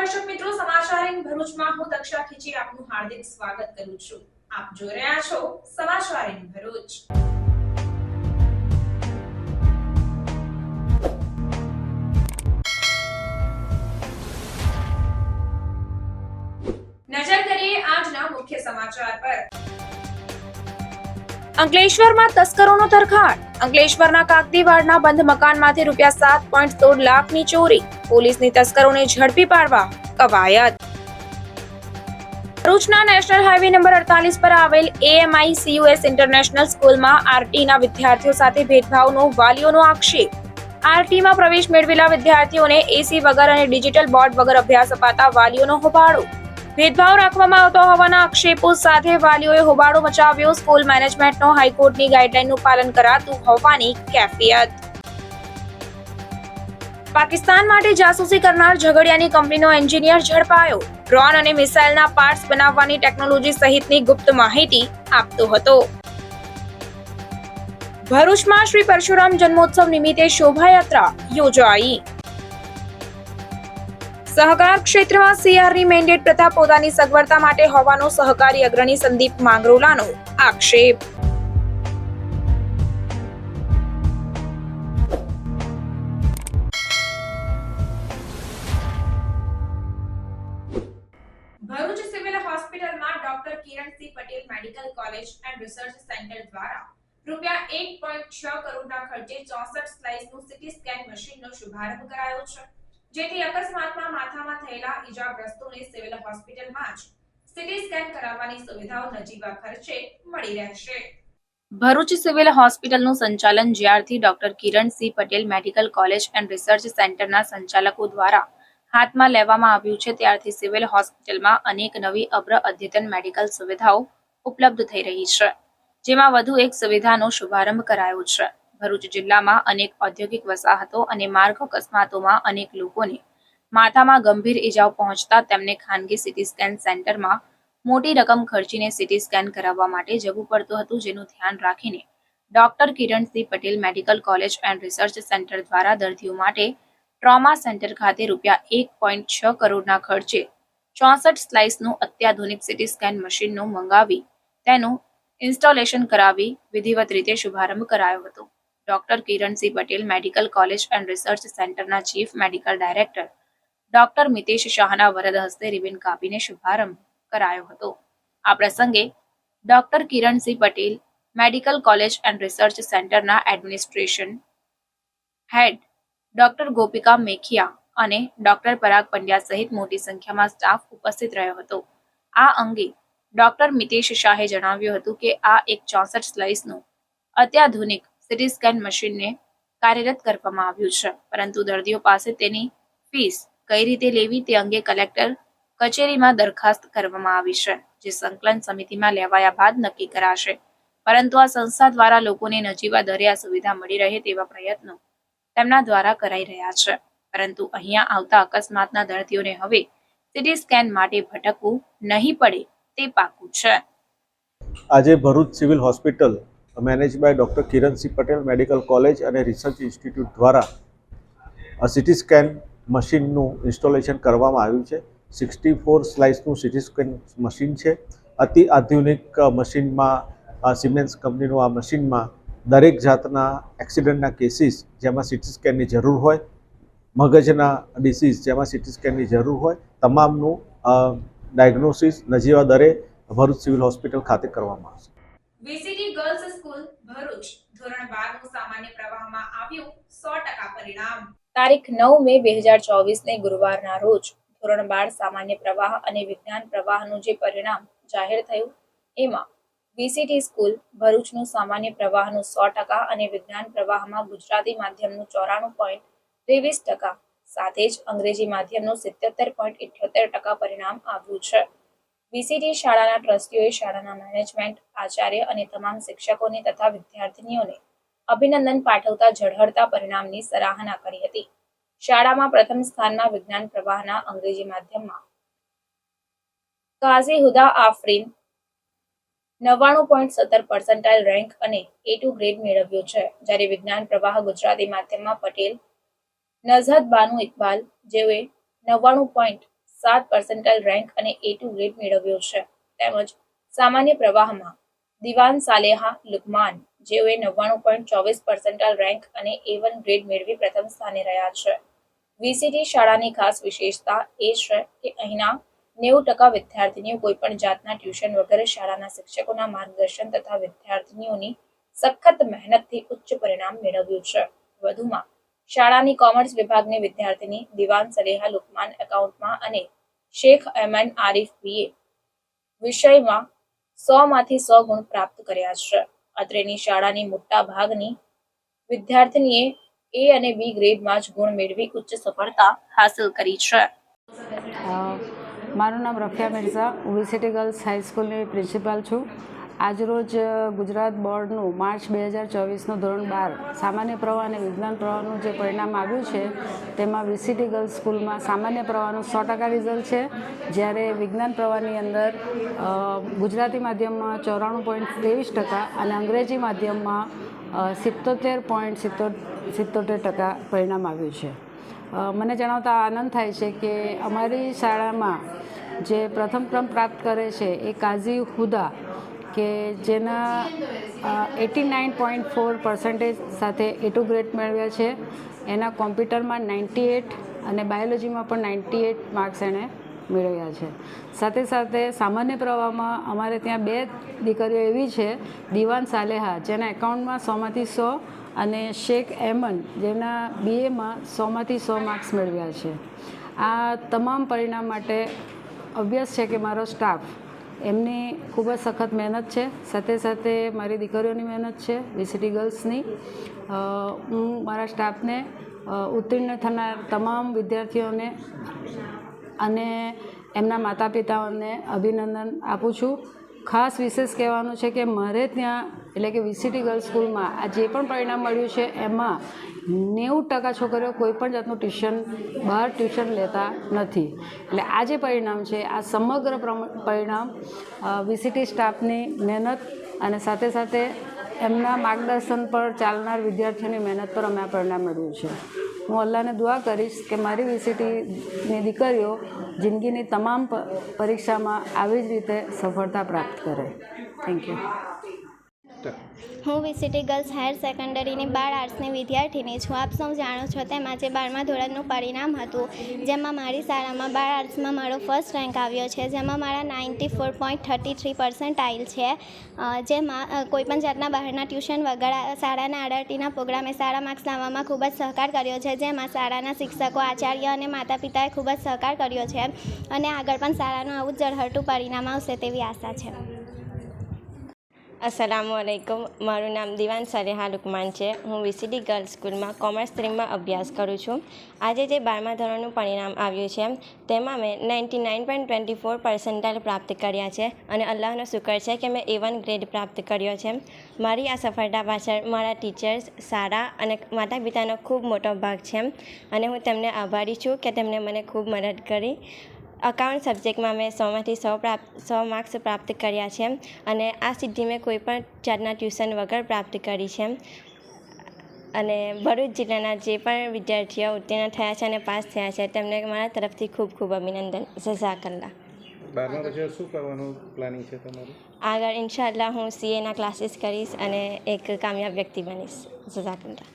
દર્શક મિત્રો, સમાચાર ઇન ભરૂચમાં હું દક્ષા ખીચી આપનું હાર્દિક સ્વાગત કરું છું। આપ જોઈ રહ્યા છો સમાચાર ઇન ભરૂચ। નજર કરીએ આજના મુખ્ય સમાચાર પર। અંકલેશ્વરમાં તસ્કરોનો તરખાટ। અંકલેશ્વરના કાકતીવાડના બંધ મકાનમાંથી ₹7.16 લાખની ચોરી। પોલીસની તસ્કરોને ઝડપી પાડવા કવાયત। ભરૂચના નેશનલ હાઈવે નંબર 48 પર આવેલ AMICUS ઇન્ટરનેશનલ સ્કૂલમાં આરટીના વિદ્યાર્થીઓ સાથે ભેદભાવનો વાલીઓનો આક્ષેપ। આરટીમાં પ્રવેશ મેળવેલા વિદ્યાર્થીઓને એસી વગર અને ડિજિટલ બોર્ડ વગર અભ્યાસ અપાતા વાલીઓનો હોબાળો। ભેદભાવ રાખવામાં આવતો હોવાના આક્ષેપો સાથે વાલીઓએ હોબાળો મચાવ્યો। સ્કૂલ મેનેજમેન્ટનો હાઈકોર્ટની ગાઈડલાઈનનું પાલન કરાતું હોવાની કેફિયત। પાકિસ્તાન માટે જાસૂસી કરનાર ઝઘડિયાની કંપનીનો એન્જિનિયર ઝડપાયો। ડ્રોન અને મિસાઇલના પાર્ટ્સ બનાવવાની ટેકનોલોજી સહિતની ગુપ્ત માહિતી આપતો હતો। ભરૂચમાં શ્રી પરશુરામ જન્મોત્સવ નિમિત્તે શોભાયાત્રા યોજાઈ। સહકાર ક્ષેત્રમાં સીઆરની મેન્ડેટ પ્રથા પોતાની સગવડતા માટે હોવાનો સહકારી અગ્રણી સંદીપ માંગરોલાનો આક્ષેપ। ભરૂચ સિવિલ હોસ્પિટલમાં doctor Kiransinh Patel medical college and research centre દ્વારા ₹1.6 કરોડના ખર્ચે 64 સ્લાઇસનું સીટી સ્કેન મશીનનો શુભારંભ કરાયો છે, જેથી અકસ્માતમાં માથામાં થયેલા ઈજાગ્રસ્તોને સિવિલ હોસ્પિટલમાં જ સીટી સ્કેન કરાવવાની સુવિધાઓ નજીવા ખર્ચે મળી રહેશે। ભરૂચ સિવિલ હોસ્પિટલનું સંચાલન જ્યારથી doctor Kiransinh Patel medical college and research સેન્ટરના સંચાલકો દ્વારા હાથમાં લેવામાં આવ્યું છે, ત્યારથી સિવિલ હોસ્પિટલમાં અનેક નવી અગ્ર અદ્યતન મેડિકલ સુવિધાઓ ઉપલબ્ધ થઈ રહી છે, જેમાં વધુ એક સુવિધાનો શુભારંભ કરાયો છે। ભરૂચ જિલ્લામાં અનેક ઔદ્યોગિક વસાહતો અને માર્ગ અકસ્માતોમાં અનેક લોકોને માથામાં ગંભીર ઈજાઓ પહોંચતા તેમને ખાનગી સીટી સ્કેન સેન્ટરમાં મોટી રકમ ખર્ચીને સીટી સ્કેન કરાવવા માટે જવું પડતું હતું, જેનું ધ્યાન રાખીને doctor Kiransinh Patel medical college and research centre દ્વારા દર્દીઓ માટે ટ્રોમા સેન્ટર ખાતે ₹1.6 કરોડના ખર્ચે 64 સ્લાઇસનું અત્યાધુનિક સીટી સ્કેન મશીનનો મંગાવી તેનું ઇન્સ્ટોલેશન કરાવી વિધિવત રીતે શુભારંભ કરાયો હતો। Doctor Kiransinh Patel medical college and research સેન્ટરના chief medical director doctor Mitesh શાહના વરદ હસ્તે રિબન કાપીને શુભારંભ કરાયો હતો। આ પ્રસંગે doctor Kiransinh Patel medical college and research સેન્ટરના administration head doctor Gopika Mekhia અને ડોક્ટર પરાગ પંડ્યા સહિત મોટી સંખ્યામાં સ્ટાફ ઉપસ્થિત રહ્યો હતો। આ અંગે ડોક્ટર મિતેશ શાહે જણાવ્યું હતું કે આ એક 64 સ્લાઇસનું અત્યાધુનિક સીટી સ્કેન મશીનને કાર્યરત કરવામાં આવ્યું છે, પરંતુ દર્દીઓ પાસે તેની ફીસ કઈ રીતે લેવી તે અંગે કલેક્ટર કચેરીમાં દરખાસ્ત કરવામાં આવી છે, જે સંકલન સમિતિમાં લેવાયા બાદ નક્કી કરાશે, પરંતુ આ સંસ્થા દ્વારા લોકોને નજીવા દરે આ સુવિધા મળી રહે તેવા પ્રયત્નો તેમના દ્વારા કરાઈ રહ્યા છે, પરંતુ અહીંયા આવતા અકસ્માતના દર્દીઓને હવે સીટી સ્કેન માટે ભટકવું નહીં પડે તે પાકું છે। આજે Bharuch civil hospital manage by doctor Kiransinh Patel medical college અને રિસર્ચ ઇન્સ્ટિટ્યૂટ દ્વારા સીટી સ્કેન મશીનનું ઇન્સ્ટોલેશન કરવામાં આવ્યું છે। 64 સ્લાઇસનું સીટી સ્કેન મશીન છે। અતિ આધુનિક મશીનમાં સિમેન્સ કંપનીનું આ મશીનમાં દરેક જાતના એક્સિડન્ટના કેસીસ જેમાં સીટી સ્કેનની જરૂર હોય, મગજના ડિસીઝ જેમાં સીટી સ્કેનની જરૂર હોય, તમામનું ડાયગ્નોસિસ નજીવા દરે ભરૂચ સિવિલ હોસ્પિટલ ખાતે કરવામાં આવશે। વીસીટી ગર્લ્સ સ્કૂલ ભરૂચ ધોરણ 12 નું સામાન્ય પ્રવાહમાં આવ્યું 100% પરિણામ। તારીખ 9 મે 2024 ને ગુરુવારના રોજ ધોરણ 12 સામાન્ય પ્રવાહ અને વિજ્ઞાન પ્રવાહનું જે પરિણામ જાહેર થયું, એમાં વીસીટી સ્કૂલ ભરૂચનું સામાન્ય પ્રવાહનું 100% અને વિજ્ઞાન પ્રવાહમાં ગુજરાતી માધ્યમનું 94.23% સાથે જ અંગ્રેજી માધ્યમનું 77.78% પરિણામ આવ્યું છે। વીસીટી શાળાના ટ્રસ્ટીઓએ શાળાના મેનેજમેન્ટ, આચાર્ય અને તમામ શિક્ષકોને તથા વિદ્યાર્થીનીઓને અભિનંદન પાઠવતા ઝળહળતા પરિણામની સરાહના કરી હતી। શાળામાં પ્રથમ સ્થાનમાં વિજ્ઞાન પ્રવાહના અંગ્રેજી માધ્યમમાં કાઝી હુદા આફરીન 99.17% રેન્ક અને A2 ગ્રેડ મેળવ્યો છે, જ્યારે વિજ્ઞાન પ્રવાહ ગુજરાતી માધ્યમમાં પટેલ નઝહત બાનુ ઇકબાલ જેઓએ 99 7% રેન્ક અને A2 ગ્રેડ મેળવ્યો છે. તેમજ સામાન્ય પ્રવાહમાં દિવાન સાલેહા લુકમાન જેઓએ 99.24% રેન્ક અને A1 ગ્રેડ મેળવી પ્રથમ સ્થાને રહ્યા છે. વીસીટી શાળાની ખાસ વિશેષતા એ છે કે અહીંના 90% વિદ્યાર્થીનીઓ કોઈપણ જાતના ટ્યુશન વગર શાળાના શિક્ષકોના માર્ગદર્શન તથા વિદ્યાર્થીનીઓની સખત મહેનતથી ઉચ્ચ પરિણામ મેળવ્યું છે. વધુમાં શાળાની કોમર્સ વિભાગની વિદ્યાર્થીની દિવાન સલેહા લુકમાન એકાઉન્ટમાં અને શેખ અહેમદ આરિફ બીએ વિષયમાં 100માંથી 100 ગુણ પ્રાપ્ત કર્યા છે. અત્રેની શાળાની મોટા ભાગની વિદ્યાર્થીનીએ A અને B ગ્રેડમાં જ ગુણ મેળવી ઉચ્ચ સફળતા હાંસલ કરી છે. મારું નામ રફિયા મિર્ઝા, હું વીસીટી ગર્લ્સ હાઈસ્કૂલની પ્રિન્સિપાલ છું. આજરોજ ગુજરાત બોર્ડનું માર્ચ 2024નું ધોરણ 12 સામાન્ય પ્રવાહ અને વિજ્ઞાન પ્રવાહનું જે પરિણામ આવ્યું છે તેમાં વીસીટી ગર્લ્સ સ્કૂલમાં સામાન્ય પ્રવાહનું 100% રિઝલ્ટ છે, જ્યારે વિજ્ઞાન પ્રવાહની અંદર ગુજરાતી માધ્યમમાં 94.23% અને અંગ્રેજી માધ્યમમાં 77.77% પરિણામ આવ્યું છે. મને જણાવતા આનંદ થાય છે કે અમારી શાળામાં જે પ્રથમ ક્રમ પ્રાપ્ત કરે છે એ કાઝી હુદા કે જેના 89.4% સાથે A2 ગ્રેડ મેળવ્યા છે. એના કોમ્પ્યુટરમાં 98 અને બાયોલોજીમાં પણ 98 માર્ક્સ એણે મેળવ્યા છે. સાથે સાથે સામાન્ય પ્રવાહમાં અમારે ત્યાં 2 દીકરીઓ એવી છે, દિવાન સાલેહા જેના એકાઉન્ટમાં 100માંથી 100 અને શેખ અહેમદ જેના BAમાં 100માંથી 100 માર્ક્સ મેળવ્યા છે. આ તમામ પરિણામ માટે ઓબ્વિયસ છે કે મારો સ્ટાફ એમની ખૂબ જ સખત મહેનત છે, સાથે સાથે મારી દીકરીઓની મહેનત છે, વીસીટી ગર્લ્સની. હું મારા સ્ટાફને ઉત્તીર્ણ થનાર તમામ વિદ્યાર્થીઓને અને એમના માતા પિતાઓને અભિનંદન આપું છું. ખાસ વિશેષ કહેવાનું છે કે મારે ત્યાં એટલે કે વીસીટી ગર્લ્સ સ્કૂલમાં આ જે પણ પરિણામ મળ્યું છે એમાં 90% છોકરીઓ કોઈપણ જાતનું બહાર ટ્યુશન લેતા નથી. એટલે આ જે પરિણામ છે આ સમગ્ર પરિણામ વીસીટી સ્ટાફની મહેનત અને સાથે સાથે એમના માર્ગદર્શન પર ચાલનાર વિદ્યાર્થીઓની મહેનત પર અમે આ પરિણામ મેળવ્યું છે. હું અલ્લાહને દુઆ કરીશ કે મારી વીસીટીની દીકરીઓ જિંદગીની તમામ પરીક્ષામાં આવી જ રીતે સફળતા પ્રાપ્ત કરે. Thank you. હું વીસીટી ગર્લ્સ હાયર સેકન્ડરીની 12 આર્ટ્સની વિદ્યાર્થીની છું. આપ સૌ જાણો છો તેમ આજે 12મા ધોરણનું પરિણામ હતું, જેમાં મારી શાળામાં 12 આર્ટ્સમાં મારો ફર્સ્ટ રેન્ક આવ્યો છે, જેમાં મારા 94.33% છે. જેમાં કોઈપણ જાતના બહારના ટ્યુશન વગર શાળાના આરઆરટીના પ્રોગ્રામે સારા માર્ક્સ લાવવામાં ખૂબ જ સહકાર કર્યો છે, જેમાં શાળાના શિક્ષકો, આચાર્ય અને માતા પિતાએ ખૂબ જ સહકાર કર્યો છે અને આગળ પણ શાળાનું આવું જ ઝળહળતું પરિણામ આવશે તેવી આશા છે. अस्सलामुअलैकुम. મારું નામ દિવાન સલેહા લુકમાન છે. હું વીસીટી ગર્લ્સ સ્કૂલમાં કોમર્સ સ્ટ્રીમમાં અભ્યાસ કરું છું. આજે જે 12મા ધોરણનું પરિણામ આવ્યું છે તેમાં મેં 99.24% પ્રાપ્ત કર્યા છે અને અલ્લાહનો શુકર છે કે મેં A1 ગ્રેડ પ્રાપ્ત કર્યો છે. મારી આ સફળતા પાછળ મારા ટીચર્સ, શાળા અને માતા પિતાનો ખૂબ મોટો ભાગ છે અને હું તેમને આભારી છું કે તેમણે મને ખૂબ મદદ કરી. અકાઉન્ટ સબ્જેક્ટમાં મેં 100માંથી 100 માર્ક્સ પ્રાપ્ત કર્યા છે અને આ સિદ્ધિ મેં કોઈપણ જાતના ટ્યુશન વગર પ્રાપ્ત કરી છે. અને ભરૂચ જિલ્લાના જે પણ વિદ્યાર્થીઓ ઉત્તીર્ણ થયા છે અને પાસ થયા છે તેમને મારા તરફથી ખૂબ ખૂબ અભિનંદન. જઝાકલ્લા. 12મા પછી શું કરવાનું પ્લાનિંગ છે તમારું? આગળ ઇન્શાઅલ્લાહ હું CA ના ક્લાસીસ કરીશ અને એક કામયાબ વ્યક્તિ બનીશ. જઝાકલ્લા.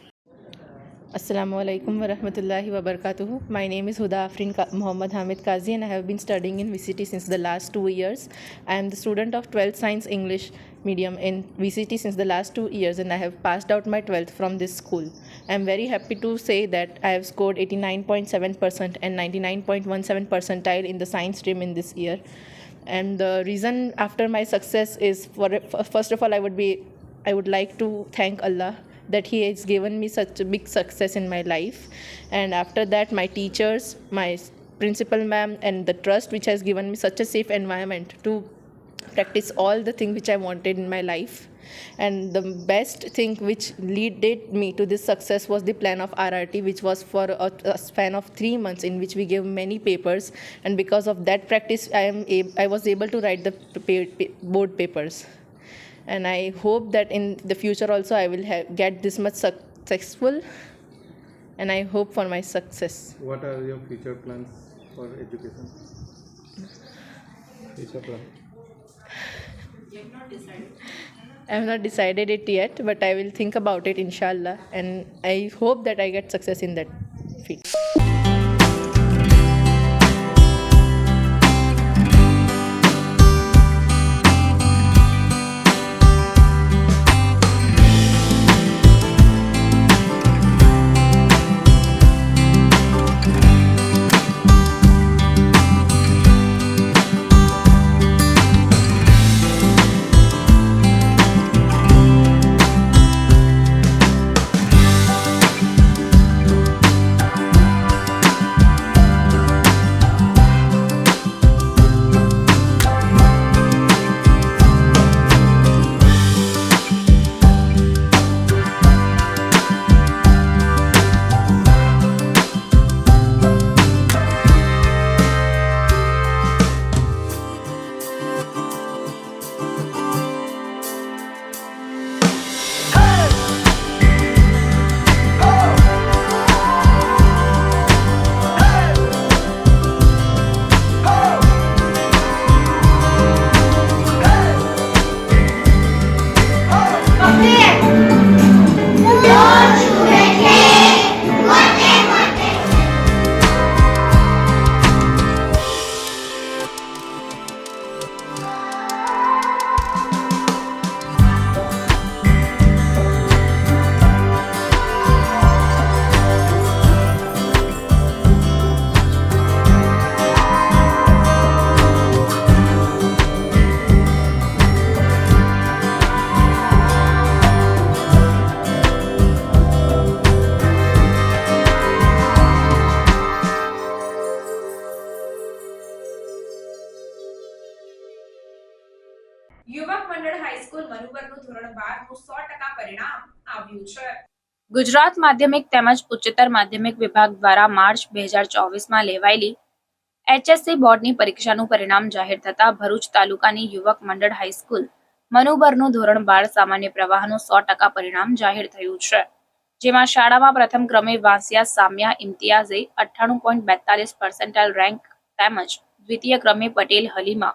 Assalamualaikum warahmatullahi wabarakatuh. My name is Huda Afrin Muhammad Hamid Qazi and I have been studying in VCT since the last 2 years. I am the student of 12th Science English medium in VCT since the last 2 years and I have passed out my 12th from this school. I am very happy to say that I have scored 89.7% and 99.17 percentile in the science stream in this year. And the reason after my success is, first of all, I would like to thank Allah that He has given me such a big success in my life, and after that my teachers, my principal ma'am, and the trust which has given me such a safe environment to practice all the things which I wanted in my life. And the best thing which led me to this success was the plan of RRT, which was for a span of 3 months in which we gave many papers, and because of that practice I was able to write the board papers. And I hope that in the future also I will get this much successful, and I hope for my success. What are your future plans? for education? Future plan? I have not decided it yet, but I will think about it, inshallah, and I hope that I get success in that field. યુવક મંડળ high school મનુબરનું ધોરણ 12 નું 100% પરિણામ આવ્યું છે. ગુજરાત માધ્યમિક તેમજ ઉચ્ચતર માધ્યમિક વિભાગ દ્વારા માર્ચ 2024માં લેવાયેલી HSC બોર્ડની પરીક્ષાનું પરિણામ જાહેર થતા ભરૂચ તાલુકાની યુવક મંડળ હાઈસ્કૂલ મનુબરનું ધોરણ 12 સામાન્ય પ્રવાહનું 100% પરિણામ જાહેર થયું છે. જેમાં શાળામાં પ્રથમ ક્રમે વાંસિયા સામ્યા ઇમ્તિયાઝે 98.42% રેન્ક તેમજ દ્વિતીય ક્રમે પટેલ હલીમા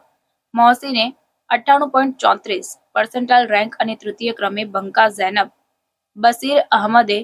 મોહસીને 98.34% રેન્ક અને તૃતીય ક્રમે બંકા ઝૈનબ બસીર અહમદે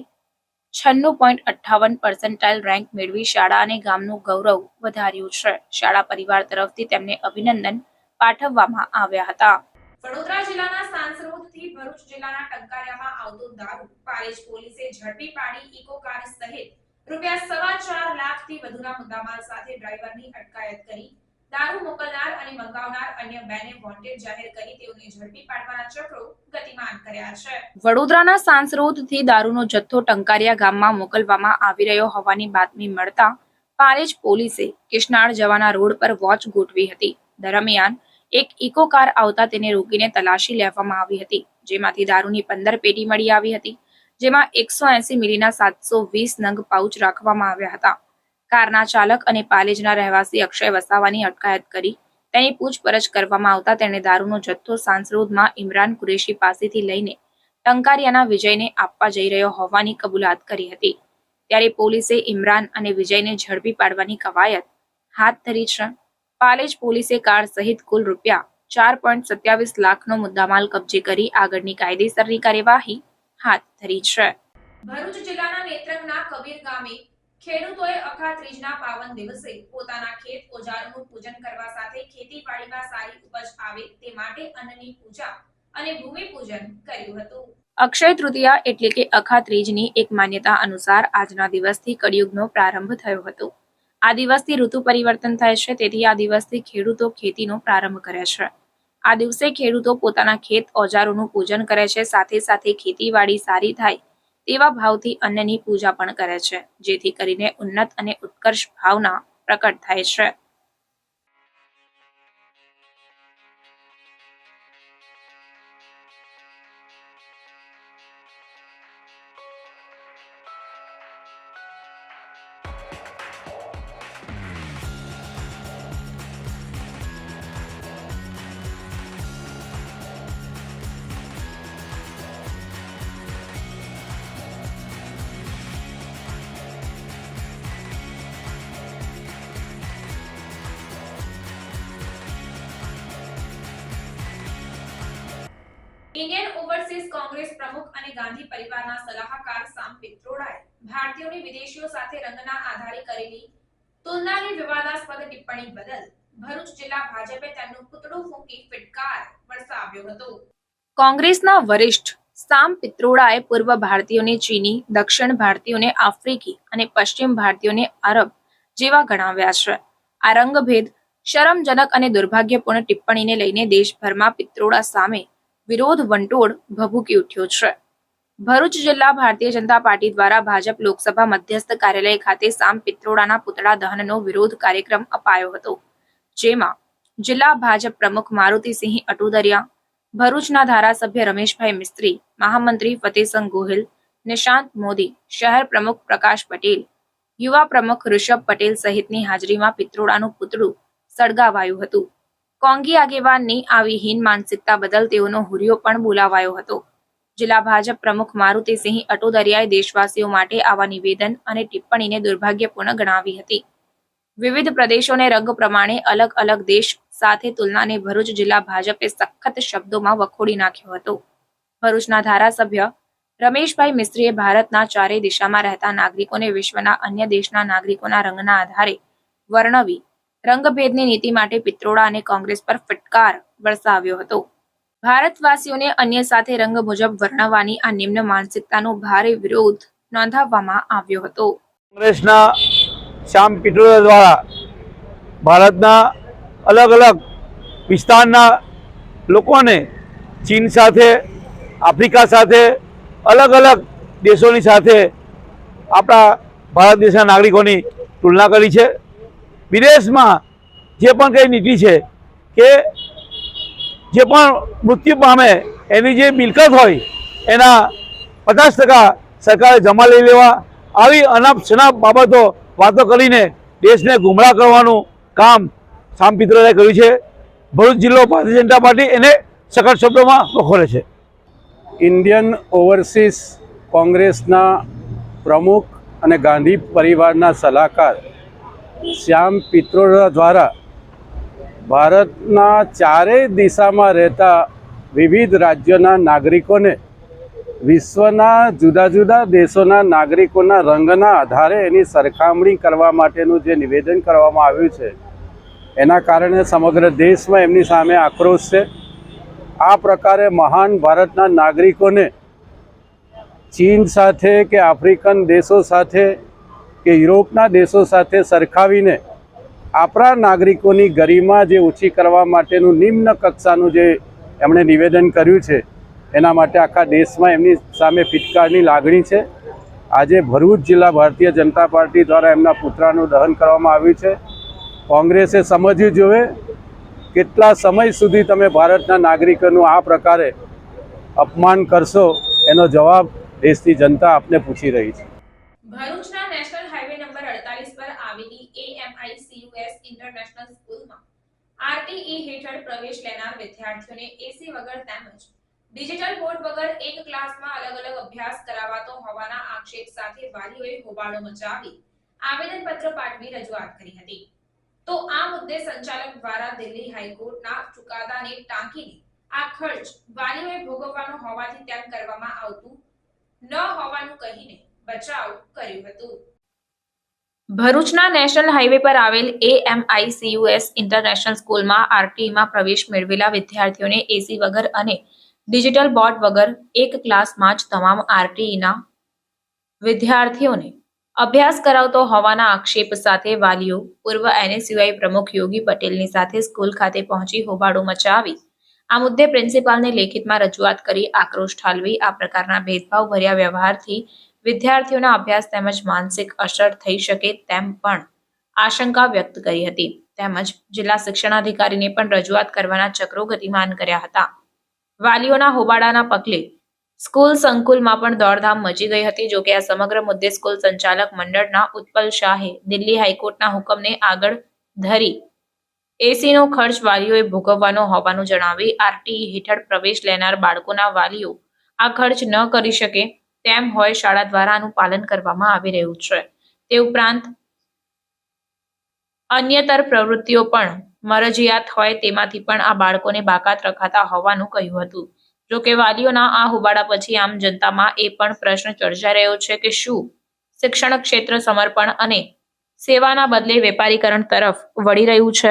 96.58% રેન્ક મેળવી શાળા અને ગામનું ગૌરવ વધાર્યું છે. શાળા પરિવાર તરફથી તેમને અભિનંદન પાઠવવામાં આવ્યા હતા. વડોદરા જિલ્લાના સાંસરોદથી ભરૂચ જિલ્લાના ટંકારિયામાં આવતો દારૂ પાલેજ પોલીસે ઝડપી પાડી ઇકો કાર સહિત ₹4.25 લાખથી વધુના મુદ્દામાલ સાથે ડ્રાઈવરની અટકાયત કરી. દારૂ મોકલનાર અને મંગાવનાર અન્ય બેને વોન્ટેડ જાહેર કરી તેઓને ઝડપી પાડવાના ચક્રો ગતિમાન કર્યા છે. વડોદરાના સાંસરોદથી દારૂનો જથ્થો ટંકારિયા ગામમાં મોકલવામાં આવી રહ્યો હોવાની બાતમી મળતા પાલેજ પોલીસે કિશનાળ જવાના રોડ પર વોચ ગોઠવી હતી. દરમિયાન એક ઇકો કાર આવતા તેને રોકીને તલાશી લેવામાં આવી હતી, જેમાંથી દારૂની 15 પેટી મળી આવી હતી, જેમાં 180 મિલીના 720 નંગ પાઉચ રાખવામાં આવ્યા હતા. કારના ચાલક અને પાલેજના રહેવાસી અક્ષય વસાવાની અટકાયત કરી તેની પૂછપરછ કરવામાં આવતા તેણે દારૂનો જથ્થો સાંસરોદમાં ઇમરાન કુરેશી પાસેથી લઈને ટંકારિયાના વિજયને આપવા જઈ રહ્યો હોવાની કબૂલાત કરી હતી. ત્યારે પોલીસે ઇમરાન અને વિજયને ઝડપી પાડવાની કવાયત હાથ ધરી છે. પાલેજ પોલીસે કાર સહિત કુલ ₹4.27 લાખનો મુદ્દામાલ કબજે કરી આગળની કાયદેસરની કાર્યવાહી હાથ ધરી છે. ભરૂચ જિલ્લાના નેત્રંગના કબીર ગામે ખેડૂતોએ અખા ત્રીજના પાવન દિવસે પોતાના ખેત ઓજારોનું પૂજન કરવા સાથે ખેતીવાડીમાં સારી ઉપજ આવે તે માટે અન્નની પૂજા અને ભૂમિ પૂજન કર્યું હતું. અક્ષય તૃતીયા એટલે કે અખા ત્રીજની એક માન્યતા અનુસાર આજના દિવસથી કળિયુગનો પ્રારંભ થયો હતો. આ દિવસથી ઋતુ પરિવર્તન થાય છે, તેથી આ દિવસથી ખેડૂતો ખેતીનો પ્રારંભ કરે છે. આ દિવસે ખેડૂતો પોતાના ખેત ઓજારોનું પૂજન કરે છે, સાથે સાથે ખેતીવાડી સારી થાય તેવા ભાવથી અન્નની પૂજા પણ કરે છે, જેથી કરીને ઉન્નત અને ઉત્કર્ષ ભાવના પ્રકટ થાય છે. ઇન્ડિયન ઓવરસીઝ કોંગ્રેસ પ્રમુખ અને ગાંધી પરિવારના સલાહકાર સામ પિત્રોડાએ ભારતીયોની વિદેશીઓ સાથે રંગના આધારે કરેલી તુલનાની વિવાદાસ્પદ ટિપ્પણી બદલ ભરૂચ જિલ્લા ભાજપે તેમનું પુતળું ફૂંકી ફટકાર વરસાવ્યો હતો. કોંગ્રેસના વરિષ્ઠ સામ પિત્રોડાએ પૂર્વ ભારતીયોને ચીની, દક્ષિણ ભારતીયોને આફ્રિકી અને પશ્ચિમ ભારતીયોને અરબ જેવા ગણાવ્યા છે. આ રંગભેદ, શરમજનક અને દુર્ભાગ્યપૂર્ણ ટિપ્પણીને લઈને દેશભરમાં પિત્રોડા સામે વિરોધ વંટોળ ભભૂકી ઉઠ્યો છે. ભરૂચ જિલ્લા ભારતીય જનતા પાર્ટી દ્વારા ભાજપ લોકસભા મધ્યસ્થ કાર્યાલય ખાતે સામ પિત્રોડાના પુતળા દહનનો વિરોધ કાર્યક્રમ અપાયો હતો, જેમાં જિલ્લા ભાજપ પ્રમુખ મારુતિસિંહ અટુદરિયા, ભરૂચના ધારાસભ્ય રમેશભાઈ મિસ્ત્રી, મહામંત્રી ફતેહસિંહ ગોહિલ, નિશાંત મોદી, શહેર પ્રમુખ પ્રકાશ પટેલ, યુવા પ્રમુખ ઋષભ પટેલ સહિતની હાજરીમાં પિત્રોડાનું પુતળું સળગાવાયું હતું. કોંગી આગેવાનની આવી હીન માનસિકતા બદલ તેઓનો હુરિયો પણ બોલાવાયો હતો. જિલ્લા ભાજપ પ્રમુખ મારુતિસિંહ અટોદરિયાએ દેશવાસીઓ માટે આવા નિવેદન અને ટિપ્પણીને દુર્ભાગ્યપૂર્ણ ગણાવી હતી. વિવિધ પ્રદેશોને રંગ પ્રમાણે અલગ અલગ દેશ સાથે તુલનાને ભરૂચ જિલ્લા ભાજપે સખત શબ્દોમાં વખોડી નાખ્યો હતો. ભરૂચના ધારાસભ્ય રમેશભાઈ મિસ્ત્રીએ ભારતના ચારે દિશામાં રહેતા નાગરિકોને વિશ્વના અન્ય દેશના નાગરિકોના રંગના આધારે વર્ણવી રંગભેદની નીતિ માટે પિત્રોડા અને કોંગ્રેસ પર ફટકાર વરસાવ્યો હતો. ભારતવાસીઓને અન્ય સાથે રંગ મુજબ વર્ણવવાની આ નિમ્ન માનસિકતાનો ભારે વિરોધ નોંધાવવામાં આવ્યો હતો. કોંગ્રેસના સામ પિત્રોડા દ્વારા ભારતના અલગ અલગ વિસ્તારના લોકોને ચીન સાથે, આફ્રિકા સાથે, અલગ અલગ દેશોની સાથે આપણા ભારત દેશના નાગરિકોની તુલના કરી છે. વિદેશમાં જે પણ કંઈ નીતિ છે કે જે પણ મૃત્યુ પામે એની જે મિલકત હોય એના 50% સરકારે જમા લઈ લેવા, આવી અનાપ શનાપ બાબતો વાતો કરીને દેશને ગુમરાહ કરવાનું કામ સામ પિત્રોડાએ કર્યું છે. ભરૂચ જિલ્લો ભારતીય જનતા પાર્ટી એને સખત શબ્દોમાં વખોડે છે. ઇન્ડિયન ઓવરસીઝ કોંગ્રેસના પ્રમુખ અને ગાંધી પરિવારના સલાહકાર શ્યામ પિત્રોડા દ્વારા ભારતના ચારેય દિશામાં રહેતા વિવિધ રાજ્યોના નાગરિકોને વિશ્વના જુદા જુદા દેશોના નાગરિકોના રંગના આધારે એની સરખામણી કરવા માટેનું જે નિવેદન કરવામાં આવ્યું છે, એના કારણે સમગ્ર દેશમાં એમની સામે આક્રોશ છે. આ પ્રકારે મહાન ભારતના નાગરિકોને ચીન સાથે કે આફ્રિકન દેશો સાથે કે યુરોપના દેશો સાથે સરખાવીને આપણા નાગરિકોની ગરિમા જે ઓછી કરવા માટેનું નિમ્ન કક્ષાનું જે એમણે નિવેદન કર્યું છે, એના માટે આખા દેશમાં એમની સામે ફિટકારની લાગણી છે. આજે ભરૂચ જિલ્લા ભારતીય જનતા પાર્ટી દ્વારા એમના પુતળાનું દહન કરવામાં આવ્યું છે. કોંગ્રેસે સમજવું જોઈએ કેટલા સમય સુધી તમે ભારતના નાગરિકોનું આ પ્રકારે અપમાન કરશો, એનો જવાબ દેશની જનતા આપને પૂછી રહી છે. ભરૂચના નેશનલ હાઈવે નંબર 48 પર આવેલી AMICUS ઇન્ટરનેશનલ સ્કૂલમાં RTE હેઠળ પ્રવેશ લેનાર વિદ્યાર્થીઓને એસી વગર તેમજ ડિજિટલ બોર્ડ વગર એક ક્લાસમાં અલગ અલગ અભ્યાસ કરાવાતો હોવાના આક્ષેપ સાથે વાલીઓએ હોબાળો મચાવી આવેદનપત્ર પાઠવી રજૂઆત કરી હતી. તો આ મુદ્દે સંચાલક દ્વારા દિલ્હી હાઈકોર્ટના ચુકાદાને ટાંકીને આ ખર્ચ વાલીઓએ ભોગવવાનો હોવાથી તેમ કરવામાં આવતું ન હોવાનું કહીને બચાવ કર્યું હતું. ભરૂચના નેશનલ હાઈવે પર આવેલ AMICUS ઇન્ટરનેશનલ સ્કૂલમાં RTEમાં પ્રવેશ મેળવેલા વિદ્યાર્થીઓને એસી વગર અને ડિજિટલ બોર્ડ વગર એક ક્લાસમાં જ તમામ RTEના વિદ્યાર્થીઓને અભ્યાસ કરાવતો હોવાના આક્ષેપ સાથે વાલીઓ પૂર્વ NSUI પ્રમુખ યોગી પટેલની સાથે સ્કૂલ ખાતે પહોંચી હોબાળો મચાવી આ મુદ્દે પ્રિન્સિપાલને લેખિતમાં રજૂઆત કરી આક્રોશ ઠાલવી આ પ્રકારના ભેદભાવ ભર્યા વ્યવહારથી વિદ્યાર્થીઓના અભ્યાસ તેમજ માનસિક અસર થઈ શકે તેમ પણ આશંકા વ્યક્ત કરી હતી. તેમજ જિલ્લા શિક્ષણાધિકારીને પણ રજૂઆત કરવાના ચક્રો ગતિમાન કર્યા હતા. વાલીઓના હોબાળાના પગલે સ્કૂલ સંકુલમાં પણ દોડધામ મચી ગઈ હતી. જોકે આ સમગ્ર મુદ્દે સ્કૂલ સંચાલક મંડળના ઉત્પલ શાહે દિલ્હી હાઈકોર્ટના હુકમને આગળ ધરી એસીનો ખર્ચ વાલીઓએ ભોગવવાનો હોવાનું જણાવી RTE હેઠળ પ્રવેશ લેનાર બાળકોના વાલીઓ આ ખર્ચ ન કરી શકે તેમ હોય શાળા દ્વારા આનું પાલન કરવામાં આવી રહ્યું છે. તે ઉપરાંત અન્યતર પ્રવૃત્તિઓ પણ મરજિયાત હોય તેમાંથી પણ આ બાળકોને બાકાત રખાતા હોવાનું કહ્યું હતું. જોકે વાલીઓના આ હોબાળા પછી આમ જનતામાં એ પણ પ્રશ્ન સર્જાઈ રહ્યો છે કે શું શિક્ષણ ક્ષેત્ર સમર્પણ અને સેવાના બદલે વેપારીકરણ તરફ વળી રહ્યું છે,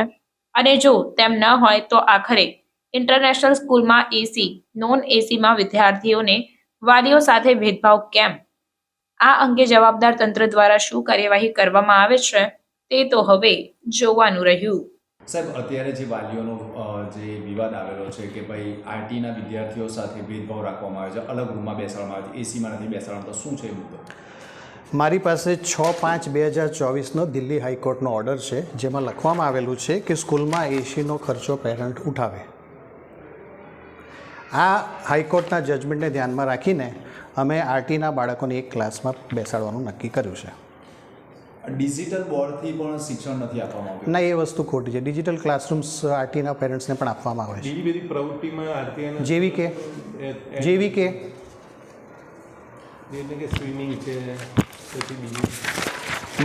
અને જો તેમ ન હોય તો આખરે ઇન્ટરનેશનલ સ્કૂલમાં એસી નોન એસીમાં વિદ્યાર્થીઓને વાલીઓ સાથે ભેદભાવ કેમ? આ અંગે જવાબદાર તંત્ર દ્વારા શું કાર્યવાહી કરવામાં આવે છે તે તો હવે જોવાનું રહ્યું. સાહેબ, અત્યારે જે વાલીઓનો જે વિવાદ આવેલો છે કે ભાઈ આરટીના વિદ્યાર્થીઓ સાથે ભેદભાવ રાખવામાં આવે છે, અલગ રૂમમાં બેસાડવામાં આવે છે, એસીમાં નથી બેસાડવામાં, તો શું છે એ મુદ્દો? મારી પાસે 6/5/2024નો દિલ્હી હાઈકોર્ટનો ઓર્ડર છે, જેમાં લખવામાં આવેલું છે કે સ્કૂલમાં એસીનો ખર્ચો પેરેન્ટ ઉઠાવે. આ હાઈકોર્ટના જજમેન્ટને ધ્યાનમાં રાખીને અમે આરટીના બાળકોને એક ક્લાસમાં બેસાડવાનું નક્કી કર્યું છે. ડિજિટલ બોર્ડથી પણ શિક્ષણ નથી આપવામાં આવ્યું? ના, એ વસ્તુ ખોટી છે. ડિજિટલ ક્લાસરૂમ્સ આરટીના પેરેન્ટ્સને પણ આપવામાં આવે છે. બીજી બધી પ્રવૃત્તિમાં આરટીઆઈ જેવી કે સ્વિમિંગ છે,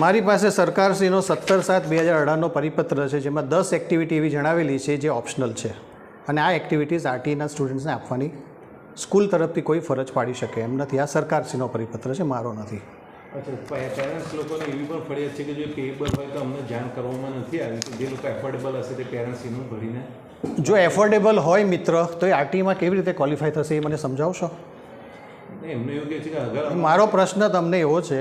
મારી પાસે સરકારશ્રીનો 17/7/2018નો પરિપત્ર છે, જેમાં 10 એક્ટિવિટી એવી જણાવેલી છે જે ઓપ્શનલ છે, અને આ એક્ટિવિટીઝ આરટીના સ્ટુડન્ટ્સને આપવાની સ્કૂલ તરફથી કોઈ ફરજ પાડી શકે એમ નથી. આ સરકારશ્રીનો પરિપત્ર છે, મારો નથી. પેરેન્ટ્સ લોકોને એવી પણ ફરિયાદ છે કે જો પેએબલ હોય તો અમને જાણ કરવામાં નથી આવી, તો જે લોકો એફોર્ડેબલ હશે તે પેરેન્ટ્સ એનું ભરીને. જો એફોર્ડેબલ હોય મિત્ર, તો એ આરટીમાં કેવી રીતે ક્વોલિફાય થશે એ મને સમજાવશો? એમને એવું કહે છે કે અગર મારો પ્રશ્ન તમને એવો છે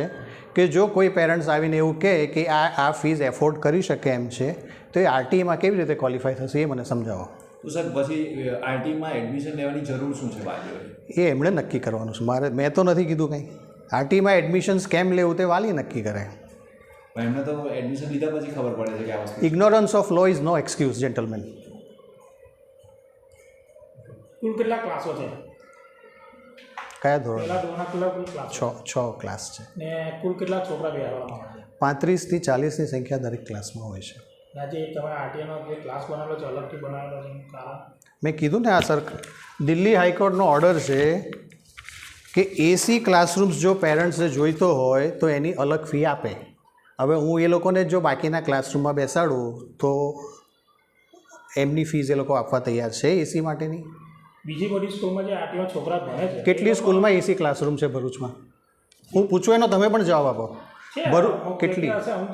કે જો કોઈ પેરેન્ટ્સ આવીને એવું કહે કે આ ફીસ એફોર્ડ કરી શકે એમ છે, તો એ આરટીમાં કેવી રીતે ક્વોલિફાય થશે એ મને સમજાવો. તો સર, પછી આરટીમાં એડમિશન લેવાની જરૂર શું છે વાલીઓએ? એ એમણે નક્કી કરવાનું છે, મેં તો નથી કીધું કંઈ. આરટીમાં એડમિશન્સ કેમ લેવું તે વાલી નક્કી કરે. એમને તો એડમિશન લીધા પછી ખબર પડે છે કે આ વસ્તુ. Ignorance of law is no excuse, gentleman. કુલ કેટલા ક્લાસો છે? કયા ધોરણ? છ ક્લાસ છે. ને કુલ કેટલા છોકરા બેસાડવામાં આવે છે? 35 થી 40ની સંખ્યા દરેક ક્લાસમાં હોય છે. આજે તમે આરટીઆઈનો જે ક્લાસ બનાવેલો છે, અલગથી બનાવેલો છે, એનું કારણ? મેં કીધું ને, આ દિલ્હી હાઈકોર્ટનો ઓર્ડર છે કે એસી ક્લાસરૂમ્સ જો પેરેન્ટ્સને જોઈતો હોય તો એની અલગ ફી આપે. હવે હું એ લોકોને જો બાકીના ક્લાસરૂમમાં બેસાડું તો એમની ફીસ એ લોકો આપવા તૈયાર છે એસી માટેની. બીજી બધી સ્કૂલમાં જે આરટીઆઈ છોકરા ભણે છે, કેટલી સ્કૂલમાં એસી ક્લાસરૂમ છે ભરૂચમાં? હું પૂછું એનો તમે પણ જવાબ આપો.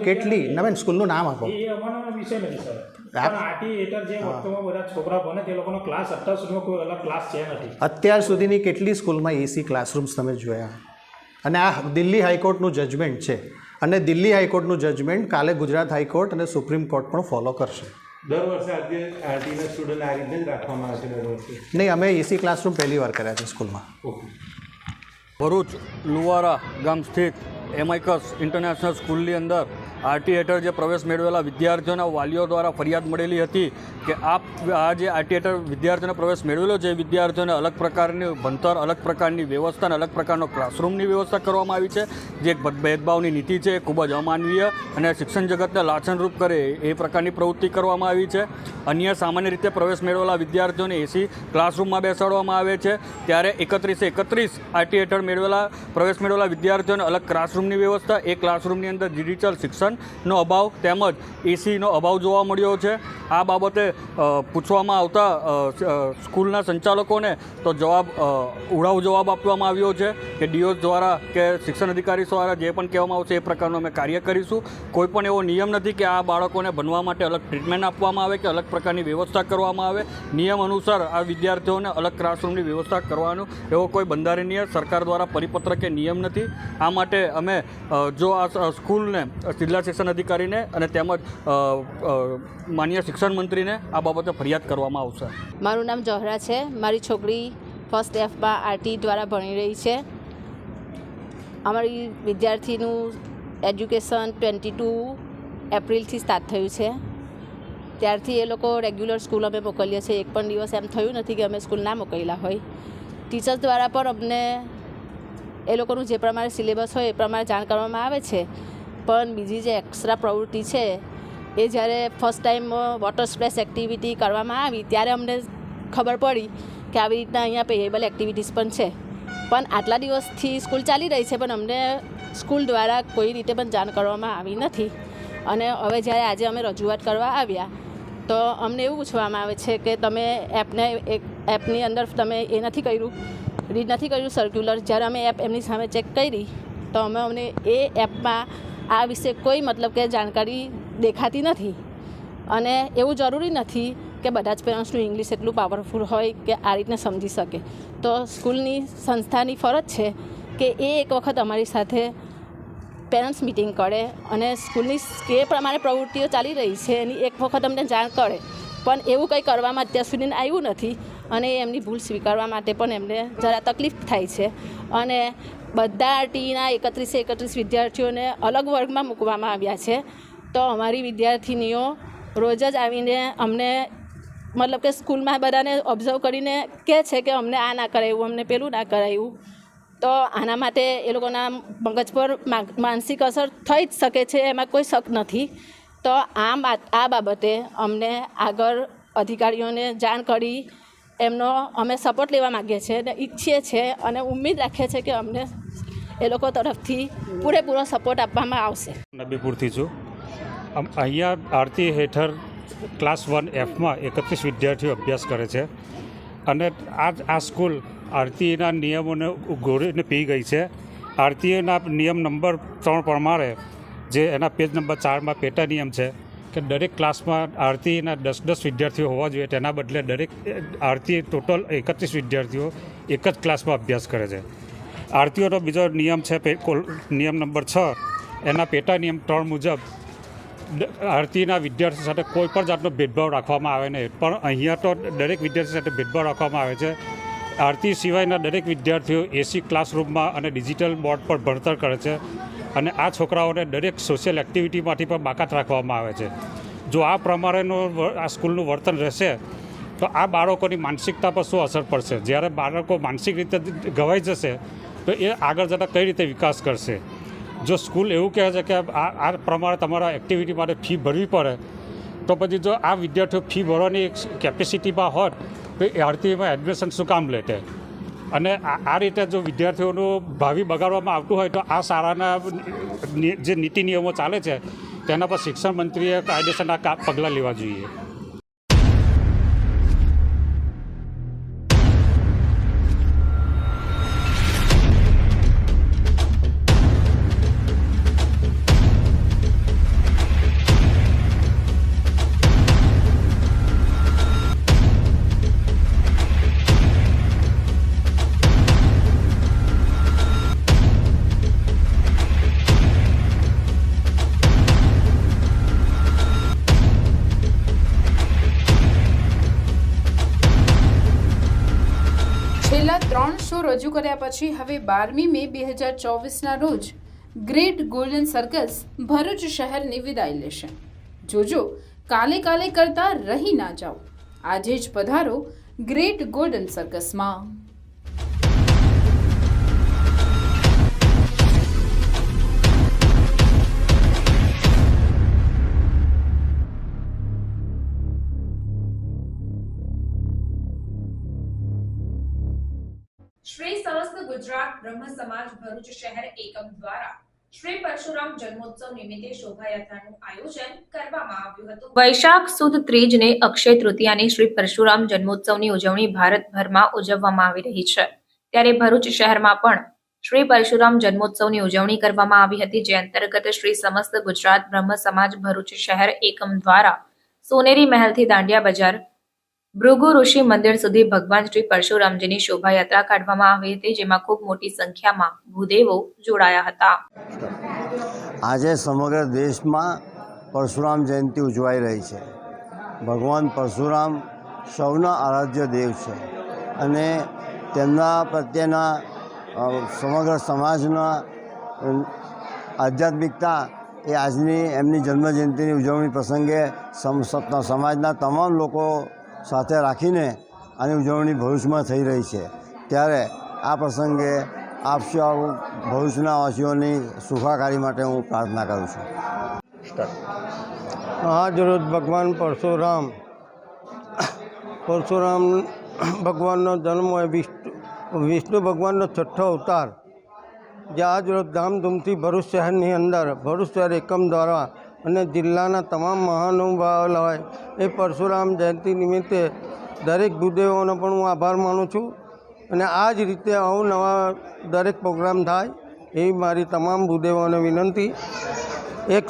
કેટલી નવીન સ્કૂલનું નામ આપો. એ અમારો વિષય નથી સર, પણ આરટી હેઠળ જે વર્તમાં બધા છોકરા ભણે તે લોકોનો ક્લાસ અત્યાર સુધીમાં કોઈ અલગ ક્લાસ છે નથી. અત્યાર સુધીની કેટલી સ્કૂલમાં એસી ક્લાસરૂમ્સ તમે જોયા? અને આ દિલ્હી હાઈકોર્ટનું જજમેન્ટ છે, અને દિલ્હી હાઈકોર્ટનું જજમેન્ટ કાલે ગુજરાત હાઈકોર્ટ અને સુપ્રીમ કોર્ટ પણ ફોલો કરશે. દર વર્ષે આરટીના સ્ટુડન્ટ આ રીતે જ રાખવામાં આવે છે દર વર્ષે? નહીં, અમે એસી ક્લાસરૂમ પહેલી વાર કર્યા છે સ્કૂલમાં. ઓકે. ભરૂચ લુવારા ગામ સ્થિત એમાઇકસ ઇન્ટરનેશનલ સ્કૂલની અંદર આરટી હેઠળ જે પ્રવેશ મેળવેલા વિદ્યાર્થીઓના વાલીઓ દ્વારા ફરિયાદ મળેલી હતી કે આ જે આરટી હેઠળ વિદ્યાર્થીઓને પ્રવેશ મેળવેલો છે, વિદ્યાર્થીઓને અલગ પ્રકારની ભણતર, અલગ પ્રકારની વ્યવસ્થા અને અલગ પ્રકારનો ક્લાસરૂમની વ્યવસ્થા કરવામાં આવી છે, જે એક ભેદભાવની નીતિ છે, ખૂબ જ અમાનવીય અને શિક્ષણ જગતને લાછનરૂપ કરે એ પ્રકારની પ્રવૃત્તિ કરવામાં આવી છે. અન્ય સામાન્ય રીતે પ્રવેશ મેળવેલા વિદ્યાર્થીઓને એસી ક્લાસરૂમમાં બેસાડવામાં આવે છે, ત્યારે 31 આરટી હેઠળ પ્રવેશ મેળવેલા વિદ્યાર્થીઓને અલગ ક્લાસરૂમની વ્યવસ્થા, એ ક્લાસરૂમની અંદર ડિજિટલ શિક્ષણનો અભાવ તેમજ એસીનો અભાવ જોવા મળ્યો છે. આ બાબતે પૂછવામાં આવતા સ્કૂલના સંચાલકોને તો ઉડાવ જવાબ આપવામાં આવ્યો છે કે ડીઓ દ્વારા કે શિક્ષણ અધિકારી દ્વારા જે પણ કહેવામાં આવશે એ પ્રકારનું અમે કાર્ય કરીશું. કોઈ પણ એવો નિયમ નથી કે આ બાળકોને ભણવા માટે અલગ ટ્રીટમેન્ટ આપવામાં આવે કે અલગ પ્રકારની વ્યવસ્થા કરવામાં આવે. નિયમ અનુસાર આ વિદ્યાર્થીઓને અલગ ક્લાસરૂમની વ્યવસ્થા કરવાનું એવો કોઈ બંધારણીય સરકાર દ્વારા પરિપત્ર કે નિયમ નથી. આ માટે અમે જો આ સ્કૂલને જિલ્લા શિક્ષણ અધિકારીને અને તેમજ માનનીય શિક્ષણ મંત્રીને આ બાબતે ફરિયાદ કરવામાં આવશે. મારું નામ જહોરા છે. મારી છોકરી ફર્સ્ટ એફમાં આરટી દ્વારા ભણી રહી છે. અમારી વિદ્યાર્થીનું એજ્યુકેશન 22 એપ્રિલથી સ્ટાર્ટ થયું છે. ત્યારથી એ લોકો રેગ્યુલર સ્કૂલ અમે મોકલીએ છીએ. એક પણ દિવસ એમ થયું નથી કે અમે સ્કૂલ ના મોકલેલા હોય. ટીચર્સ દ્વારા પણ અમને એ લોકોનું જે પ્રમાણે સિલેબસ હોય એ પ્રમાણે જાણ કરવામાં આવે છે. પણ બીજી જે એક્સ્ટ્રા પ્રવૃત્તિ છે એ જ્યારે first time voter splash activity કરવામાં આવી ત્યારે અમને ખબર પડી કે આવી રીતના અહીંયા પેએબલ એક્ટિવિટીઝ પણ છે. પણ આટલા દિવસથી સ્કૂલ ચાલી રહી છે, પણ અમને સ્કૂલ દ્વારા કોઈ રીતે પણ જાણ કરવામાં આવી નથી. અને હવે જ્યારે આજે અમે રજૂઆત કરવા આવ્યા તો અમને એવું પૂછવામાં આવે છે કે તમે એપને એક એપની અંદર તમે એ નથી કર્યું, રીડ નથી કર્યું સર્ક્યુલર. જ્યારે અમે એપ એમની સામે ચેક કરી તો અમને એ એપમાં આ વિશે કોઈ મતલબ કે જાણકારી દેખાતી નથી. અને એવું જરૂરી નથી કે બધા જ પેરેન્ટ્સનું ઇંગ્લિશ એટલું પાવરફુલ હોય કે આ રીતને સમજી શકે. તો સ્કૂલની સંસ્થાની ફરજ છે કે એ એક વખત અમારી સાથે પેરેન્ટ્સ મિટિંગ કરે અને સ્કૂલની કે પ્રમાણે પ્રવૃત્તિઓ ચાલી રહી છે એની એક વખત અમને જાણ કરે. પણ એવું કંઈ કરવામાં અત્યાર સુધી આવ્યું નથી અને એમની ભૂલ સ્વીકારવા માટે પણ એમને જરા તકલીફ થાય છે. અને બધા આરટીઈના 31 વિદ્યાર્થીઓને અલગ વર્ગમાં મૂકવામાં આવ્યા છે. તો અમારી વિદ્યાર્થિનીઓ રોજ જ આવીને અમને મતલબ કે સ્કૂલમાં બધાને ઓબ્ઝર્વ કરીને કહે છે કે અમને આ ના કરાવ્યું, અમને પેલું ના કરાવ્યું. તો આના માટે એ લોકોના મગજ પર માનસિક અસર થઈ જ શકે છે, એમાં કોઈ શક નથી. તો આ બાબતે અમને આગળ અધિકારીઓને જાણ કરી એમનો અમે સપોર્ટ લેવા માગીએ છીએ અને ઈચ્છીએ છીએ અને ઉમ્મીદ રાખીએ છીએ કે અમને એ લોકો તરફથી પૂરેપૂરો સપોર્ટ આપવામાં આવશે. નબીપુરથી છું. અહીંયા આરતી હેઠળ ક્લાસ 1Fમાં 31 વિદ્યાર્થીઓ અભ્યાસ કરે છે અને આ સ્કૂલ આરતીના નિયમોને ઘોડીને પી ગઈ છે. આરતીના નિયમ નંબર 3 પ્રમાણે જે એના પેજ નંબર 4માં પેટા નિયમ છે કે દરેક ક્લાસમાં આરતીના 10 વિદ્યાર્થીઓ હોવા જોઈએ, તેના બદલે દરેક આરતી ટોટલ 31 વિદ્યાર્થીઓ એક જ ક્લાસમાં અભ્યાસ કરે છે. આરતીઓનો બીજો નિયમ છે નિયમ નંબર 6, એના પેટા નિયમ 3 મુજબ આરતીના વિદ્યાર્થીઓ સાથે કોઈ પણ જાતનો ભેદભાવ રાખવામાં આવે નહીં. પણ અહીંયા તો દરેક વિદ્યાર્થી સાથે ભેદભાવ રાખવામાં આવે છે. આરતી સિવાયના દરેક વિદ્યાર્થીઓ એસી ક્લાસરૂમમાં અને ડિજિટલ બોર્ડ પર ભણતર કરે છે અને આ છોકરાઓને દરેક સોશિયલ એક્ટિવિટીમાંથી પણ બાકાત રાખવામાં આવે છે. જો આ પ્રમાણેનું આ સ્કૂલનું વર્તન રહેશે તો આ બાળકોની માનસિકતા પર શું અસર પડશે? જ્યારે બાળકો માનસિક રીતે ઘવાઈ જશે તો એ આગળ જતાં કઈ રીતે વિકાસ કરશે? જો સ્કૂલ એવું કહે છે કે આ પ્રમાણે તમારા એક્ટિવિટી માટે ફી ભરવી પડે તો પછી જો આ વિદ્યાર્થીઓ ફી ભરવાની કેપેસિટીમાં હોત તો એ આરતીમાં એડમિશન શું કામ લેતે? અને આ રીતે જો વિદ્યાર્થીઓનું ભાવિ બગાડવામાં આવતું હોય તો આ શાળાના જે નીતિ નિયમો ચાલે છે તેના પર શિક્ષણ મંત્રીએ કાયદેસરના પગલાં લેવા જોઈએ. છેલ્લા 3 શો રજૂ કર્યા પછી હવે 12મી મે 2024ના રોજ ગ્રેટ ગોલ્ડન સર્કસ ભરૂચ શહેરની વિદાય લેશે. જોજો કાલે કરતા રહી ના જાઓ. આજે જ પધારો ગ્રેટ ગોલ્ડન સર્કસમાં. શ્રી સમસ્ત ગુજરાત બ્રહ્મ સમાજ ભરૂચ શહેર એકમ દ્વારા શ્રી પરશુરામ જન્મોત્સવ નિમિત્તે શોભાયાત્રાનું આયોજન કરવામાં આવ્યું હતું. વૈશાખ સુદ ત્રીજને અક્ષય તૃતીયાની શ્રી પરશુરામ જન્મોત્સવની ઉજવણી ભારતભરમાં ઉજવવામાં આવી રહી છે. ત્યારે ભરૂચ શહેરમાં પણ શ્રી પરશુરામ જન્મોત્સવની ઉજવણી કરવામાં આવી હતી, જે અંતર્ગત શ્રી સમસ્ત ગુજરાત બ્રહ્મ સમાજ ભરૂચ શહેર એકમ દ્વારા સોનેરી મહેલથી દાંડિયા બજાર ભૃગુ ઋષિ મંદિર સુધી ભગવાન શ્રી પરશુરામજીની શોભાયાત્રા કાઢવામાં આવી હતી, જેમાં ખૂબ મોટી સંખ્યામાં ભૂદેવો જોડાયા હતા. આજે સમગ્ર દેશમાં પરશુરામ જયંતિ ઉજવાઈ રહી છે. ભગવાન પરશુરામ સૌના આરાધ્ય દેવ છે અને તેમના પ્રત્યેના સમગ્ર સમાજના આધ્યાત્મિકતા એ આજની એમની જન્મજયંતિની ઉજવણી પ્રસંગે સમાજના તમામ લોકો સાથે રાખીને આની ઉજવણી ભરૂચમાં થઈ રહી છે. ત્યારે આ પ્રસંગે આપ સૌ ભરૂચના વાસીઓની સુખાકારી માટે હું પ્રાર્થના કરું છું. આજ રોજ ભગવાન પરશુરામ ભગવાનનો જન્મ હોય, વિષ્ણુ ભગવાનનો 6થો અવતાર, જે આજ રોજ ધામધૂમથી ભરૂચ શહેરની અંદર ભરૂચ શહેર એકમ દ્વારા અને જિલ્લાના તમામ મહાનુભાવો હોય એ પરશુરામ જયંતિ નિમિત્તે દરેક ભૂદેવોનો પણ હું આભાર માનું છું અને આ જ રીતે અવનવા દરેક પ્રોગ્રામ થાય એવી મારી તમામ ભૂદેવોને વિનંતી. એક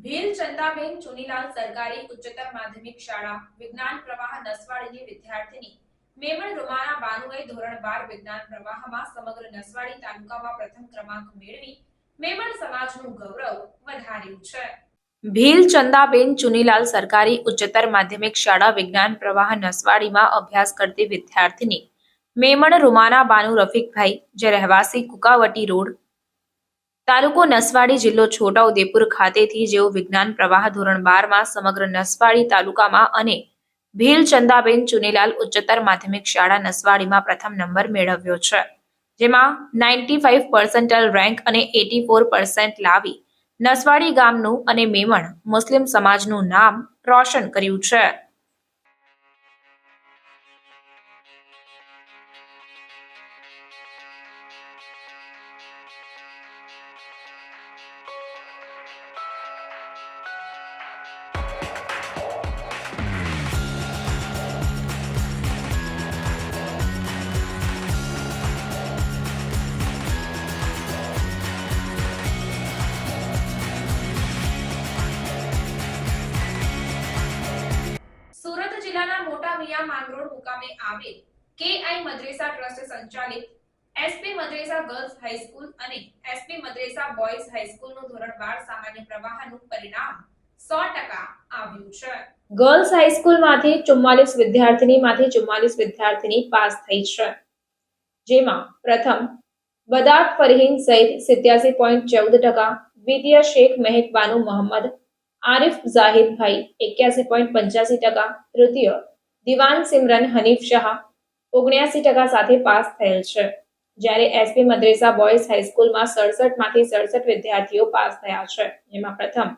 ભીલ ચંદાબેન ચુનીલાલ સરકારી ઉચ્ચતર માધ્યમિક શાળા વિજ્ઞાન પ્રવાહ નસવાડીની વિદ્યાર્થીની મેમણ રૂમાના બાનુએ ધોરણ 12 વિજ્ઞાન પ્રવાહમાં સમગ્ર નસવાડી તાલુકામાં પ્રથમ ક્રમાંક મેળવી મેમણ સમાજનું ગૌરવ વધાર્યું છે. ભીલ ચંદાબેન ચુનીલાલ સરકારી ઉચ્ચતર માધ્યમિક શાળા વિજ્ઞાન પ્રવાહ નસવાડીમાં અભ્યાસ કરતી વિદ્યાર્થીની મેમણ રૂમાના બાનુ રફીકભાઈ, જે રહેવાસી કુકાવટી રોડ, તાલુકો નસવાડી, જિલ્લો છોટાઉદેપુર ખાતેથી જેઓ વિજ્ઞાન પ્રવાહ ધોરણ 12માં સમગ્ર નસવાડી તાલુકામાં અને ભીલ ચંદાબેન ચુનીલાલ ઉચ્ચતર માધ્યમિક શાળા નસવાડીમાં પ્રથમ નંબર મેળવ્યો છે, જેમાં 95% રેન્ક અને 84% લાવી નસવાડી ગામનું અને મેમણ મુસ્લિમ સમાજનું નામ રોશન કર્યું છે. સુરત જિલ્લાના મોટા મિયા માંગરોળ મુકામે આવેલ કેઆઈ મદ્રેસા ટ્રસ્ટ સંચાલિત એસપી મદ્રેસા ગર્લ્સ હાઈસ્કૂલ અને એસપી મદ્રેસા બોયઝ હાઈસ્કૂલનું ધોરણ 12 સામાન્ય પ્રવાહનું પરિણામ 100% આવ્યું છે. ગર્લ્સ હાઈસ્કૂલમાંથી 44 વિદ્યાર્થીનીમાંથી 44 વિદ્યાર્થીની પાસ થઈ છે, જેમાં પ્રથમ બદાત ફરહીન સઈદ 87.14%, દ્વિતીય શેખ મહેક બાનુ મોહમ્મદ આરિફ જાહિદભાઈ 81.85%, તૃતીય દિવાન સિમરન હનીફ શાહ 79% સાથે પાસ થયેલ છે, જ્યારે એસપી મદ્રેસા બોયઝ હાઈસ્કૂલમાં 67માંથી 67 વિદ્યાર્થીઓ પાસ થયા છે, જેમાં પ્રથમ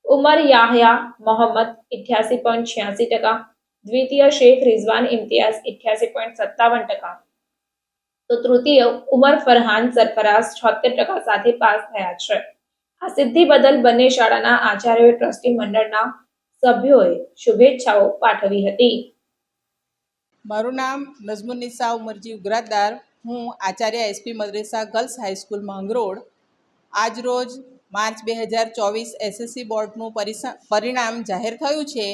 ઉમર યાહયા મોહમ્મદ 88.86%, દ્વિતીય શેખ રિઝવાન ઇમ્તિયાઝ 88.57%, તો તૃતીય ઉમર ફરહાન સરફરાઝ 76% સાથે પાસ થયા છે. આ સિદ્ધિ બદલ બંને શાળાના આચાર્યોએ ટ્રસ્ટી મંડળના સભ્યોએ શુભેચ્છાઓ પાઠવી હતી. મારું નામ નઝમુન્નિસા ઉમરજી ઉગરાતદાર. હું Acharya SP મદ્રેસા girls high school Mangrol. આજ રોજ માર્ચ 2024 એસએસસી બોર્ડનું પરિણામ જાહેર થયું છે,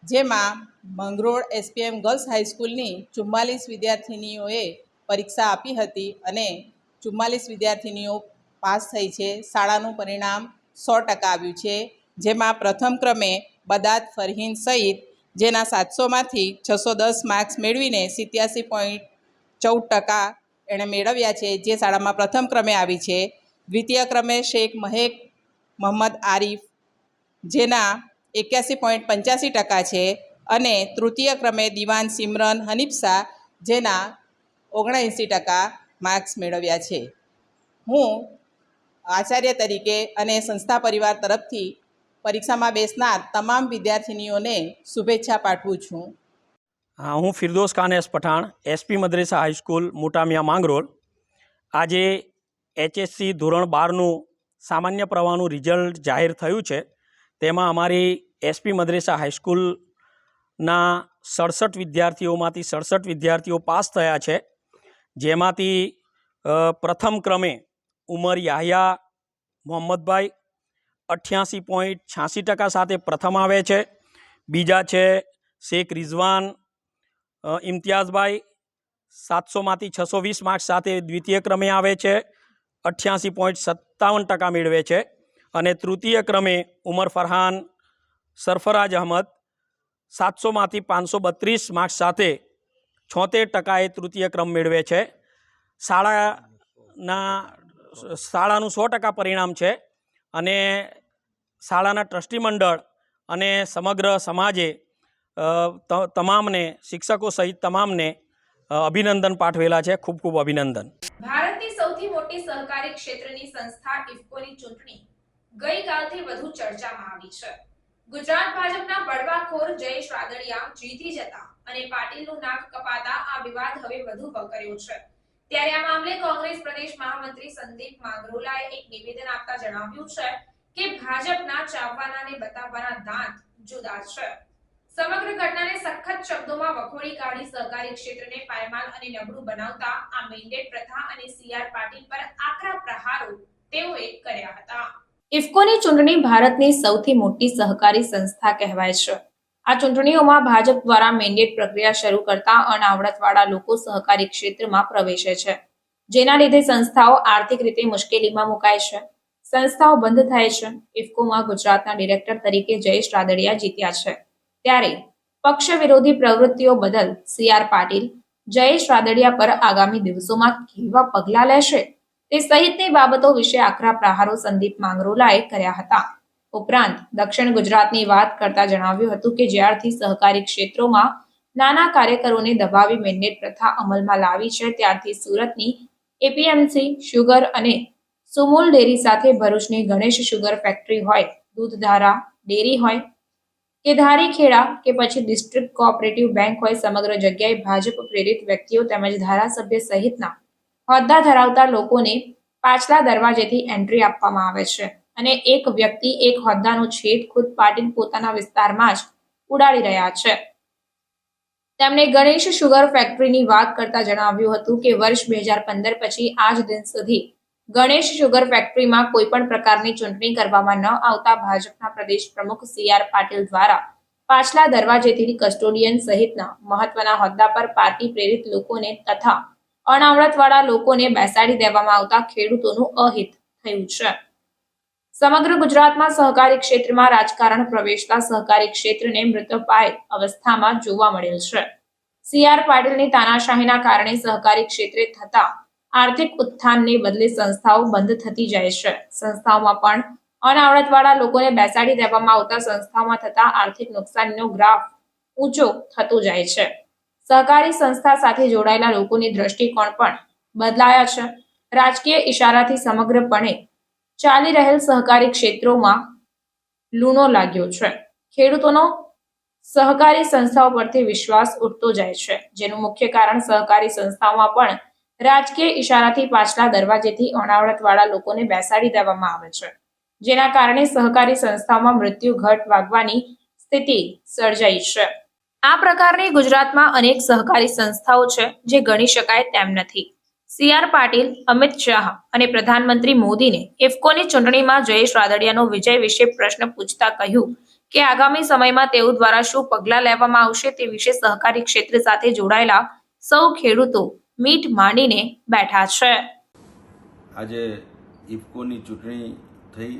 જેમાં માંગરોળ એસપીએમ ગર્લ્સ હાઈસ્કૂલની 44 વિદ્યાર્થિનીઓએ પરીક્ષા આપી હતી અને 44 વિદ્યાર્થિનીઓ પાસ થઈ છે. શાળાનું પરિણામ 100% આવ્યું છે, જેમાં પ્રથમ ક્રમે બદાત ફરહીન સઈદ, જેના 700માંથી 610 માર્ક્સ મેળવીને 87.14% એણે મેળવ્યા છે, જે શાળામાં પ્રથમ ક્રમે આવી છે. દ્વિતીય ક્રમે શેખ મહેક મોહમ્મદ આરિફ, જેના 81.85% છે, અને તૃતીય ક્રમે દિવાન સિમરન હનીફ શાહ, જેના 79% માર્ક્સ મેળવ્યા છે. હું આચાર્ય તરીકે અને સંસ્થા પરિવાર તરફથી પરીક્ષામાં બેસનાર તમામ વિદ્યાર્થિનીઓને શુભેચ્છા પાઠવું છું. હું Firdos Khan S Pathan, SP Madresa high school Motamiya Mangrol. આજે એચએસસી ધોરણ 12નું સામાન્ય પ્રવાહનું રિઝલ્ટ જાહેર થયું છે. તેમાં અમારી એસપી મદ્રેસા હાઈસ્કૂલના 67 વિદ્યાર્થીઓમાંથી 67 વિદ્યાર્થીઓ પાસ થયા છે, જેમાંથી પ્રથમ ક્રમે ઉમર યાહયા મોહમ્મદભાઈ 88.86% સાથે પ્રથમ આવે છે. બીજા છે શેખ રિઝવાન ઇમ્તિયાઝભાઈ 700માંથી 620 માર્ક્સ સાથે દ્વિતીય ક્રમે આવે છે, 88.57% મેળવે છે. અને તૃતીય ક્રમે ઉમર ફરહાન સરફરાજ અહમદ 700માંથી 532 માર્ક્સ સાથે 76% તૃતીય ક્રમ મેળવે છે. શાળાનું 100% પરિણામ છે અને શાળાના ટ્રસ્ટી મંડળ અને સમગ્ર સમાજે તમામને, શિક્ષકો સહિત તમામને અભિનંદન પાઠવેલા છે. ખૂબ ખૂબ અભિનંદન. ભારતની સૌથી મોટી સહકારી ક્ષેત્રની સંસ્થા ઇફકોની ચૂંટણી ગઈકાલથી વધુ ચર્ચામાં આવી છે. ગુજરાત ભાજપના બળવાખોર જયેશ રાદડિયા જીતી જતા અને પાટીલનું નાક કપાતા આ વિવાદ હવે વધુ વકર્યો છે. ત્યારે આ મામલે કોંગ્રેસ પ્રદેશ મહામંત્રી સંદીપ માંગરોલાએ એક નિવેદન આપતા જણાવ્યું છે કે ભાજપના ચાવવાના અને બતાવવાના દાંત જુદા છે. સમગ્ર ઘટનાને સખત શબ્દોમાં વખોડી કાઢી સહકારી ક્ષેત્રને પાયમાલ અને નબળું બનાવતા આ મેન્ડેટ પ્રથા અને સીઆર પાટીલ પર આકરા પ્રહારો તેઓએ કર્યા હતા. ઇફકોની ચૂંટણી ભારતની સૌથી મોટી સહકારી સંસ્થા કહેવાય છે. આ ચૂંટણીઓમાં ભાજપ દ્વારા મેન્ડેટ પ્રક્રિયા શરૂ કરતા અનાવડતવાળા લોકો સહકારી ક્ષેત્રમાં પ્રવેશે છે, જેના લીધે સંસ્થાઓ આર્થિક રીતે મુશ્કેલીમાં મુકાય છે, સંસ્થાઓ બંધ થાય છે. ઇફકોમાં ગુજરાતના ડિરેક્ટર તરીકે જયેશ રાદડિયા જીત્યા છે, ત્યારે પક્ષ વિરોધી પ્રવૃત્તિઓ બદલ સીઆર પાટીલ જયેશ રાદડિયા પર આગામી દિવસોમાં કેવા પગલાં લેશે તે સહિતની બાબતો વિશે આકરા પ્રહારો સંદીપ માંગરોલાએ કર્યા હતા. ઉપરાંત દક્ષિણ ગુજરાતની વાત કરતા જણાવ્યું હતું કે જ્યારથી સહકારી ક્ષેત્રોમાં નાના કાર્યકરોને દબાવી મેન્ડેટ પ્રથા અમલમાં લાવી છે, ત્યારથી સુરતની એપીએમસી શુગર અને સુમૂલ ડેરી સાથે ભરૂચની ગણેશ શુગર ફેક્ટરી હોય, દૂધધારા ડેરી હોય કે ધારીખેડા કે પછી ડિસ્ટ્રિક્ટ કોઓપરેટિવ બેંક હોય, સમગ્ર જગ્યાએ ભાજપ પ્રેરિત વ્યક્તિઓ તેમજ ધારાસભ્ય સહિતના હોદ્દા ધરાવતા લોકોને પાછલા દરવાજેથી એન્ટ્રી આપવામાં આવે છે અને એક વ્યક્તિ એક હોદ્દાનો છેદ ખુદ પાટીલ પોતાના વિસ્તારમાં જ ઉડાડી રહ્યા છે. તેમણે ગણેશ શુગર ફેક્ટરીની વાત કરતા જણાવ્યું હતું કે વર્ષ 2015 પછી આજ દિન સુધી ગણેશ શુગર ફેક્ટરીમાં કોઈ પણ પ્રકારની ચૂંટણી કરવામાં ન આવતા ભાજપના પ્રદેશ પ્રમુખ સીઆર પાટીલ દ્વારા પાછલા દરવાજેથી કસ્ટોડિયન સહિતના મહત્વના હોદ્દા પર પાર્ટી પ્રેરિત લોકોને તથા અનાવડતવાળા લોકોને બેસાડી દેવામાં આવતા ખેડૂતોનું અહિત થયું છે. સમગ્ર ગુજરાતમાં સહકારી ક્ષેત્રમાં રાજકારણ પ્રવેશતા સહકારી ક્ષેત્રને મૃતપાય અવસ્થામાં જોવા મળેલ છે. સીઆર પાટીલની તાનાશાહીના કારણે સહકારી ક્ષેત્રે થતા આર્થિક ઉત્થાનને બદલે સંસ્થાઓ બંધ થતી જાય છે. સંસ્થાઓમાં પણ અનાવડતવાળા લોકોને બેસાડી દેવામાં આવતા સંસ્થાઓમાં થતા આર્થિક નુકસાનનો ગ્રાફ ઊંચો થતો જાય છે. સહકારી સંસ્થા સાથે જોડાયેલા લોકોની દ્રષ્ટિકોણ પણ બદલાયા છે. રાજકીય ઇશારાથી સમગ્રપણે ચાલી રહેલ સહકારી ક્ષેત્રોમાં લૂણો લાગ્યો છે. ખેડૂતોનો સહકારી સંસ્થાઓ પરથી વિશ્વાસ ઉઠતો જાય છે, જેનું મુખ્ય કારણ સહકારી સંસ્થાઓમાં પણ રાજકીય ઇશારાથી પાછલા દરવાજેથી અનાવડતવાળા લોકોને બેસાડી દેવામાં આવે છે, જેના કારણે સહકારી સંસ્થાઓમાં મૃત્યુ ઘટ વાગવાની સ્થિતિ સર્જાઈ છે. આ પ્રકારની ગુજરાતમાં અનેક સહકારી સંસ્થાઓ છે જે ગણી શકાય તેમ નથી. સીઆર પાટીલ, અમિત શાહ અને પ્રધાનમંત્રી મોદીને ઇફકોની ચૂંટણીમાં જયેશ રાદડિયાનો વિજય વિશે પ્રશ્ન પૂછતા કહ્યું કે આગામી સમયમાં તેઓ દ્વારા શું પગલાં લેવામાં આવશે તે વિશે સહકારી ક્ષેત્ર સાથે જોડાયેલા સૌ ખેડૂતો મીટ માંડીને બેઠા છે. આજે ઇફકોની ચૂંટણી થઈ,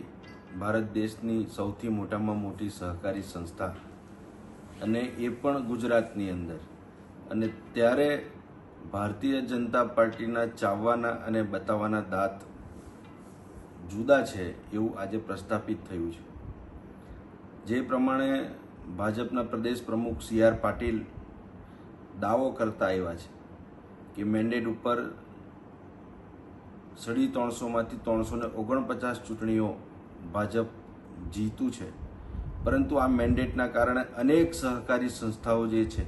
ભારત દેશની સૌથી મોટામાં મોટી સહકારી સંસ્થા અને એ પણ ગુજરાતની અંદર, અને ત્યારે ભારતીય જનતા પાર્ટીના ચાવવાના અને બતાવવાના દાંત જુદા છે એવું આજે પ્રસ્થાપિત થયું છે. જે પ્રમાણે ભાજપના પ્રદેશ પ્રમુખ સીઆર પાટીલ દાવો કરતા આવ્યા છે કે મેન્ડેટ ઉપર 350માંથી 349 ચૂંટણીઓ ભાજપ જીતું છે, પરંતુ આ મેન્ડેટના કારણે અનેક સહકારી સંસ્થાઓ જે છે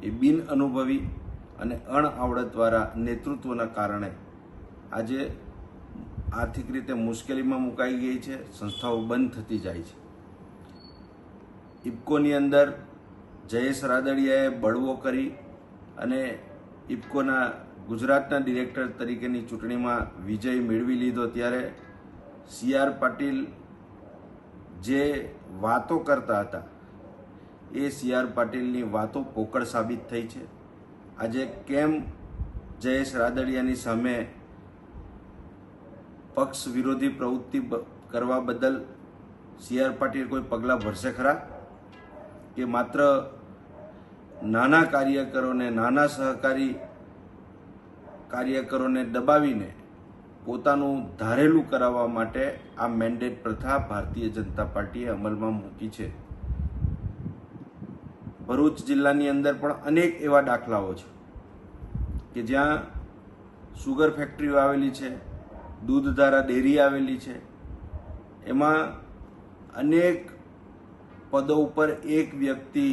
એ બિન અનુભવી અને અણઆવડતવાળા નેતૃત્વના કારણે આજે આર્થિક રીતે મુશ્કેલીમાં મુકાઈ ગઈ છે, સંસ્થાઓ બંધ થતી જાય છે. ઇફકોની અંદર જયેશ રાદડિયાએ બળવો કરી અને ઇફકોના ગુજરાતના ડિરેક્ટર તરીકેની ચૂંટણીમાં વિજય મેળવી લીધો, ત્યારે સીઆર પાટીલ જે વાતો કરતા હતા એ સી.આર. પાટીલની વાતો પોકળ સાબિત થઈ છે. આજે કેમ જયેશ રાદડિયાની સામે પક્ષ વિરોધી પ્રવૃત્તિ કરવા બદલ સી.આર. પાટીલ કોઈ પગલાં ભરશે ખરા? કે માત્ર નાના કાર્યકરોને, નાના સહકારી કાર્યકરોને દબાવીને પોતાનું ધારેલું કરાવવા માટે આ મેન્ડેટ પ્રથા ભારતીય જનતા પાર્ટીએ અમલમાં મૂકી છે. ભરૂચ જિલ્લાની અંદર પણ અનેક એવા દાખલાઓ છે કે જ્યાં સુગર ફેક્ટરીઓ આવેલી છે, દૂધધારા ડેરી આવેલી છે. એમાં અનેક પદો ઉપર એક વ્યક્તિ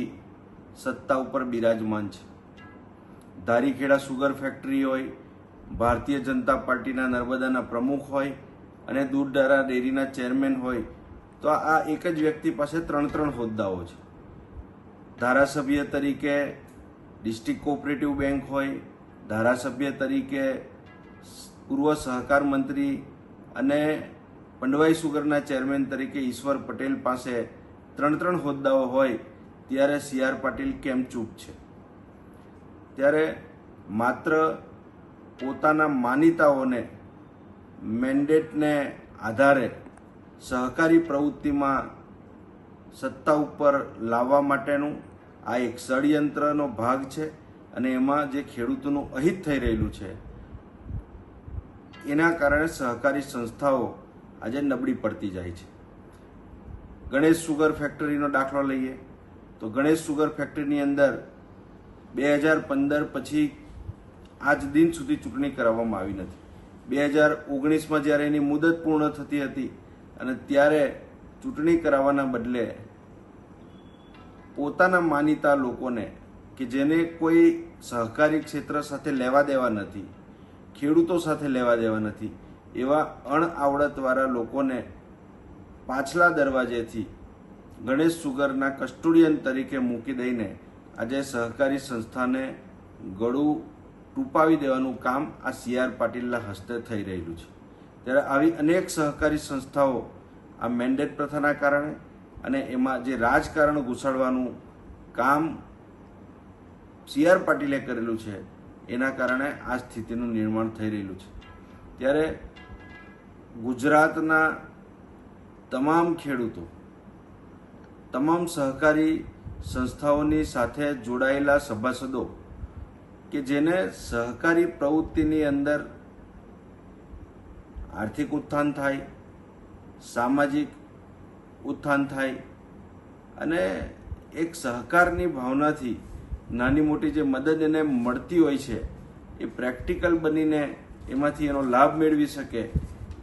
સત્તા ઉપર બિરાજમાન છે. ધારીખેડા સુગર ફેક્ટરી હોય, ભારતીય જનતા પાર્ટીના નર્મદાના પ્રમુખ હોય અને દૂધધારા ડેરીના ચેરમેન હોય, તો આ એક જ વ્યક્તિ પાસે 3 હોદ્દાઓ છે. ધારાસભ્ય તરીકે ડિસ્ટ્રિક્ટ કોઓપરેટિવ બેંક હોય, ધારાસભ્ય તરીકે પૂર્વ સહકાર મંત્રી અને પંડવાઈ સુગરના ચેરમેન તરીકે ઈશ્વર પટેલ પાસે 3 હોદ્દાઓ હોય, ત્યારે સી.આર. પાટીલ કેમ ચૂપ છે? ત્યારે માત્ર પોતાના માનીતાઓને મેન્ડેટને આધારે સહકારી પ્રવૃત્તિમાં સત્તા ઉપર લાવવા માટેનું આ એક ષડયંત્રનો ભાગ છે. અને એમાં જે ખેડૂતોનું અહિત થઈ રહેલું છે એના કારણે સહકારી સંસ્થાઓ આજે નબળી પડતી જાય છે. ગણેશ સુગર ફેક્ટરીનો દાખલો લઈએ તો ગણેશ સુગર ફેક્ટરીની અંદર 2015 પછી આજ દિન સુધી ચૂંટણી કરાવવામાં આવી નથી. 2019માં જ્યારે એની મુદત પૂર્ણ થતી હતી અને ત્યારે ચૂંટણી કરાવવાના બદલે પોતાના માનીતા લોકોને કે જેને કોઈ સહકારી ક્ષેત્ર સાથે લેવા દેવા નથી, ખેડૂતો સાથે લેવા દેવા નથી, એવા અણઆવડતવાળા લોકોને પાછલા દરવાજેથી ગણેશ સુગરના કસ્ટોડિયન તરીકે મૂકી દઈને આજે સહકારી સંસ્થાને ગળું ટૂંપાવી દેવાનું કામ આ સી.આર. પાટીલના હસ્તે થઈ રહેલું છે. ત્યારે આવી અનેક સહકારી સંસ્થાઓ આ મેન્ડેટ પ્રથાના કારણે અને એમાં જે રાજકારણ ઘૂસાડવાનું કામ સી.આર. પાટીલે કરેલું છે એના કારણે આ સ્થિતિનું નિર્માણ થઈ રહેલું છે. ત્યારે ગુજરાતના તમામ ખેડૂતો, તમામ સહકારી સંસ્થાઓની સાથે જોડાયેલા સભાસદો કે જેને સહકારી પ્રવૃત્તિની અંદર આર્થિક ઉત્થાન થાય, સામાજિક ઉત્થાન થાય અને એક સહકારની ભાવનાથી નાની મોટી જે મદદ એને મળતી હોય છે એ પ્રેક્ટિકલ બનીને એમાંથી એનો લાભ મેળવી શકે,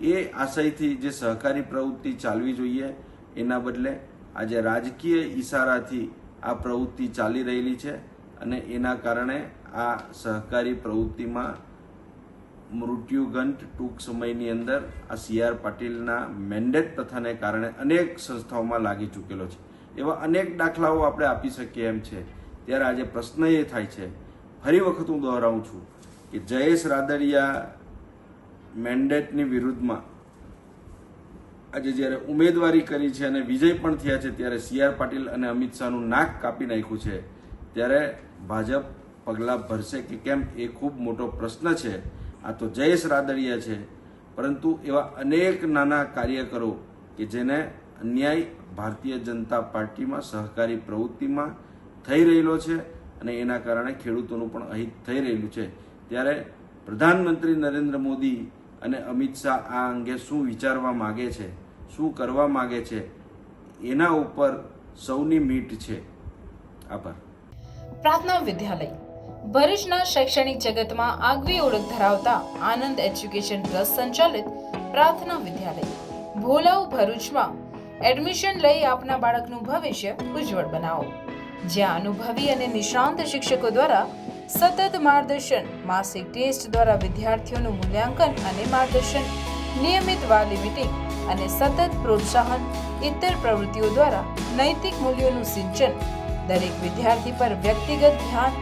એ આશયથી જે સહકારી પ્રવૃત્તિ ચાલવી જોઈએ એના બદલે આજે રાજકીય ઈશારાથી આ પ્રવૃત્તિ ચાલી રહેલી છે. અને એના કારણે આ સહકારી પ્રવૃત્તિમાં મૃત્યુઘંટ ટૂંક સમયની અંદર આ સી.આર. પાટીલના મેન્ડેટ પ્રથાને કારણે અનેક સંસ્થાઓમાં લાગી ચૂકેલો છે. એવા અનેક દાખલાઓ આપણે આપી શકીએ એમ છે. ત્યારે આજે પ્રશ્ન એ થાય છે, ફરી વખત હું દોહરાવું છું કે જયેશ રાદડિયા મેન્ડેટની વિરુદ્ધમાં આજે જ્યારે ઉમેદવારી કરી છે અને વિજય પણ થયા છે, ત્યારે સી.આર. પાટીલ અને અમિત શાહનું નાક કાપી નાખ્યું છે. ત્યારે ભાજપ પગલાં ભરશે કે કેમ એ ખૂબ મોટો પ્રશ્ન છે. આ તો જયેશ રાદડિયા છે, પરંતુ એવા અનેક નાના કાર્યકરો કે જેને અન્યાય ભારતીય જનતા પાર્ટીમાં સહકારી પ્રવૃત્તિમાં થઈ રહેલો છે અને એના કારણે ખેડૂતોનું પણ અહિત થઈ રહેલું છે. ત્યારે પ્રધાનમંત્રી નરેન્દ્ર મોદી અને અમિત શાહ આ અંગે શું વિચારવા માગે છે, શું કરવા માગે છે, એના ઉપર સૌની મીટ છે. આભાર. પ્રાર્થના વિદ્યાલય ભરૂચના શૈક્ષણિક જગતમાં આગવી ઓળખ ધરાવતા આનંદ એજ્યુકેશન ટ્રસ્ટ સંચાલિત પ્રાર્થના વિદ્યાલય ભોલાવ ભરૂચમાં એડમિશન લઈ આપના બાળકનું ભવિષ્ય ઉજ્જવળ બનાવો. જ્યાં અનુભવી અને નિષ્ણાંત શિક્ષકો દ્વારા સતત માર્ગદર્શન, માસિક ટેસ્ટ દ્વારા વિદ્યાર્થીઓનું મૂલ્યાંકન અને માર્ગદર્શન, નિયમિત વાલી મીટિંગ અને સતત પ્રોત્સાહન, ઇતર પ્રવૃત્તિઓ દ્વારા નૈતિક મૂલ્યોનું સિંચન, દરેક વિદ્યાર્થી પર વ્યક્તિગત ધ્યાન,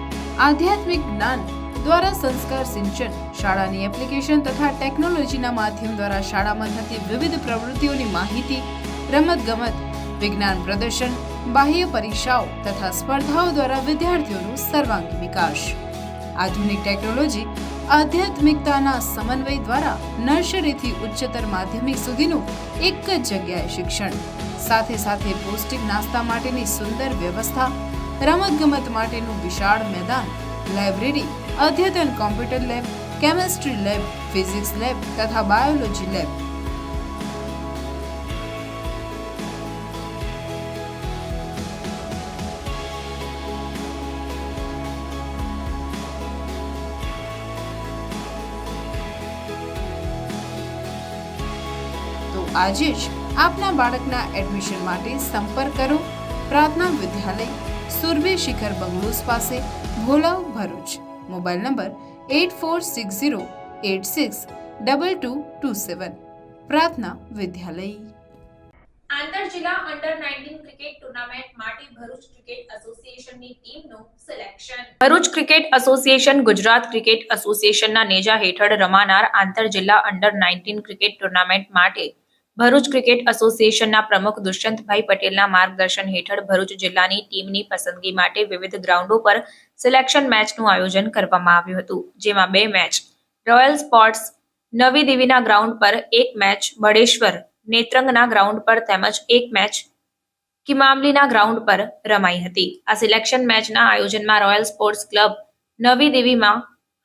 આધ્યાત્મિક જ્ઞાન દ્વારા સંસ્કાર સિંચન, શાળાની એપ્લિકેશન તથા ટેકનોલોજીના માધ્યમ દ્વારા શાળામાં થતી વિવિધ પ્રવૃત્તિઓની માહિતી, રમતગમત, વિજ્ઞાન પ્રદર્શન, બાહ્ય પરીક્ષાઓ તથા સ્પર્ધાઓ દ્વારા વિદ્યાર્થીઓનો સર્વાંગી વિકાસ. આધુનિક ટેકનોલોજી, આધ્યાત્મિકતાના સમન્વય દ્વારા નર્સરીથી ઉચ્ચતર માધ્યમિક સુધીનું એક જ જગ્યાએ શિક્ષણ. સાથે સાથે પૌષ્ટિક નાસ્તા માટેની સુંદર વ્યવસ્થા, રમતગમત માટેનું વિશાળ મેદાન, લાઇબ્રેરી, અદ્યતન computer lab, chemistry lab, physics lab તથા બાયોલોજી લેબ. તો આજે જ આપના બાળકના એડમિશન માટે સંપર્ક કરો પ્રાર્થના વિદ્યાલય, સુરભી શિખર બંગલોઝ પાસે, ભોલાવ, ભરૂચ. Mobile number 8460862227. પ્રાર્થના વિદ્યાલય. આંતર જિલ્લા અંડર 19 ક્રિકેટ ટુર્નામેન્ટ માટે ભરૂચ ક્રિકેટ એસોસિએશનની ટીમનું selection. Bharuch cricket association Gujarat cricket એસોસિએશનના નેજા હેઠળ રમાનાર આંતર જિલ્લા અંડર 19 ક્રિકેટ ટુર્નામેન્ટ માટે ભરૂચ ક્રિકેટ એસોસિએશનના પ્રમુખ દુષ્યંતભાઈ પટેલના માર્ગદર્શન હેઠળ ભરૂચ જિલ્લાની ટીમની પસંદગી માટે વિવિધ ગ્રાઉન્ડો પર સિલેક્શન મેચનું આયોજન કરવામાં આવ્યું હતું, જેમાં 2 મેચ રોયલ સ્પોર્ટ્સ નવી દેવીના ગ્રાઉન્ડ પર, 1 મેચ બળેશ્વર નેત્રંગના ગ્રાઉન્ડ પર તેમજ 1 મેચ કિમામલીના ગ્રાઉન્ડ પર રમાઈ હતી. આ સિલેક્શન મેચના આયોજનમાં રોયલ સ્પોર્ટ્સ ક્લબ નવી દેવીમાં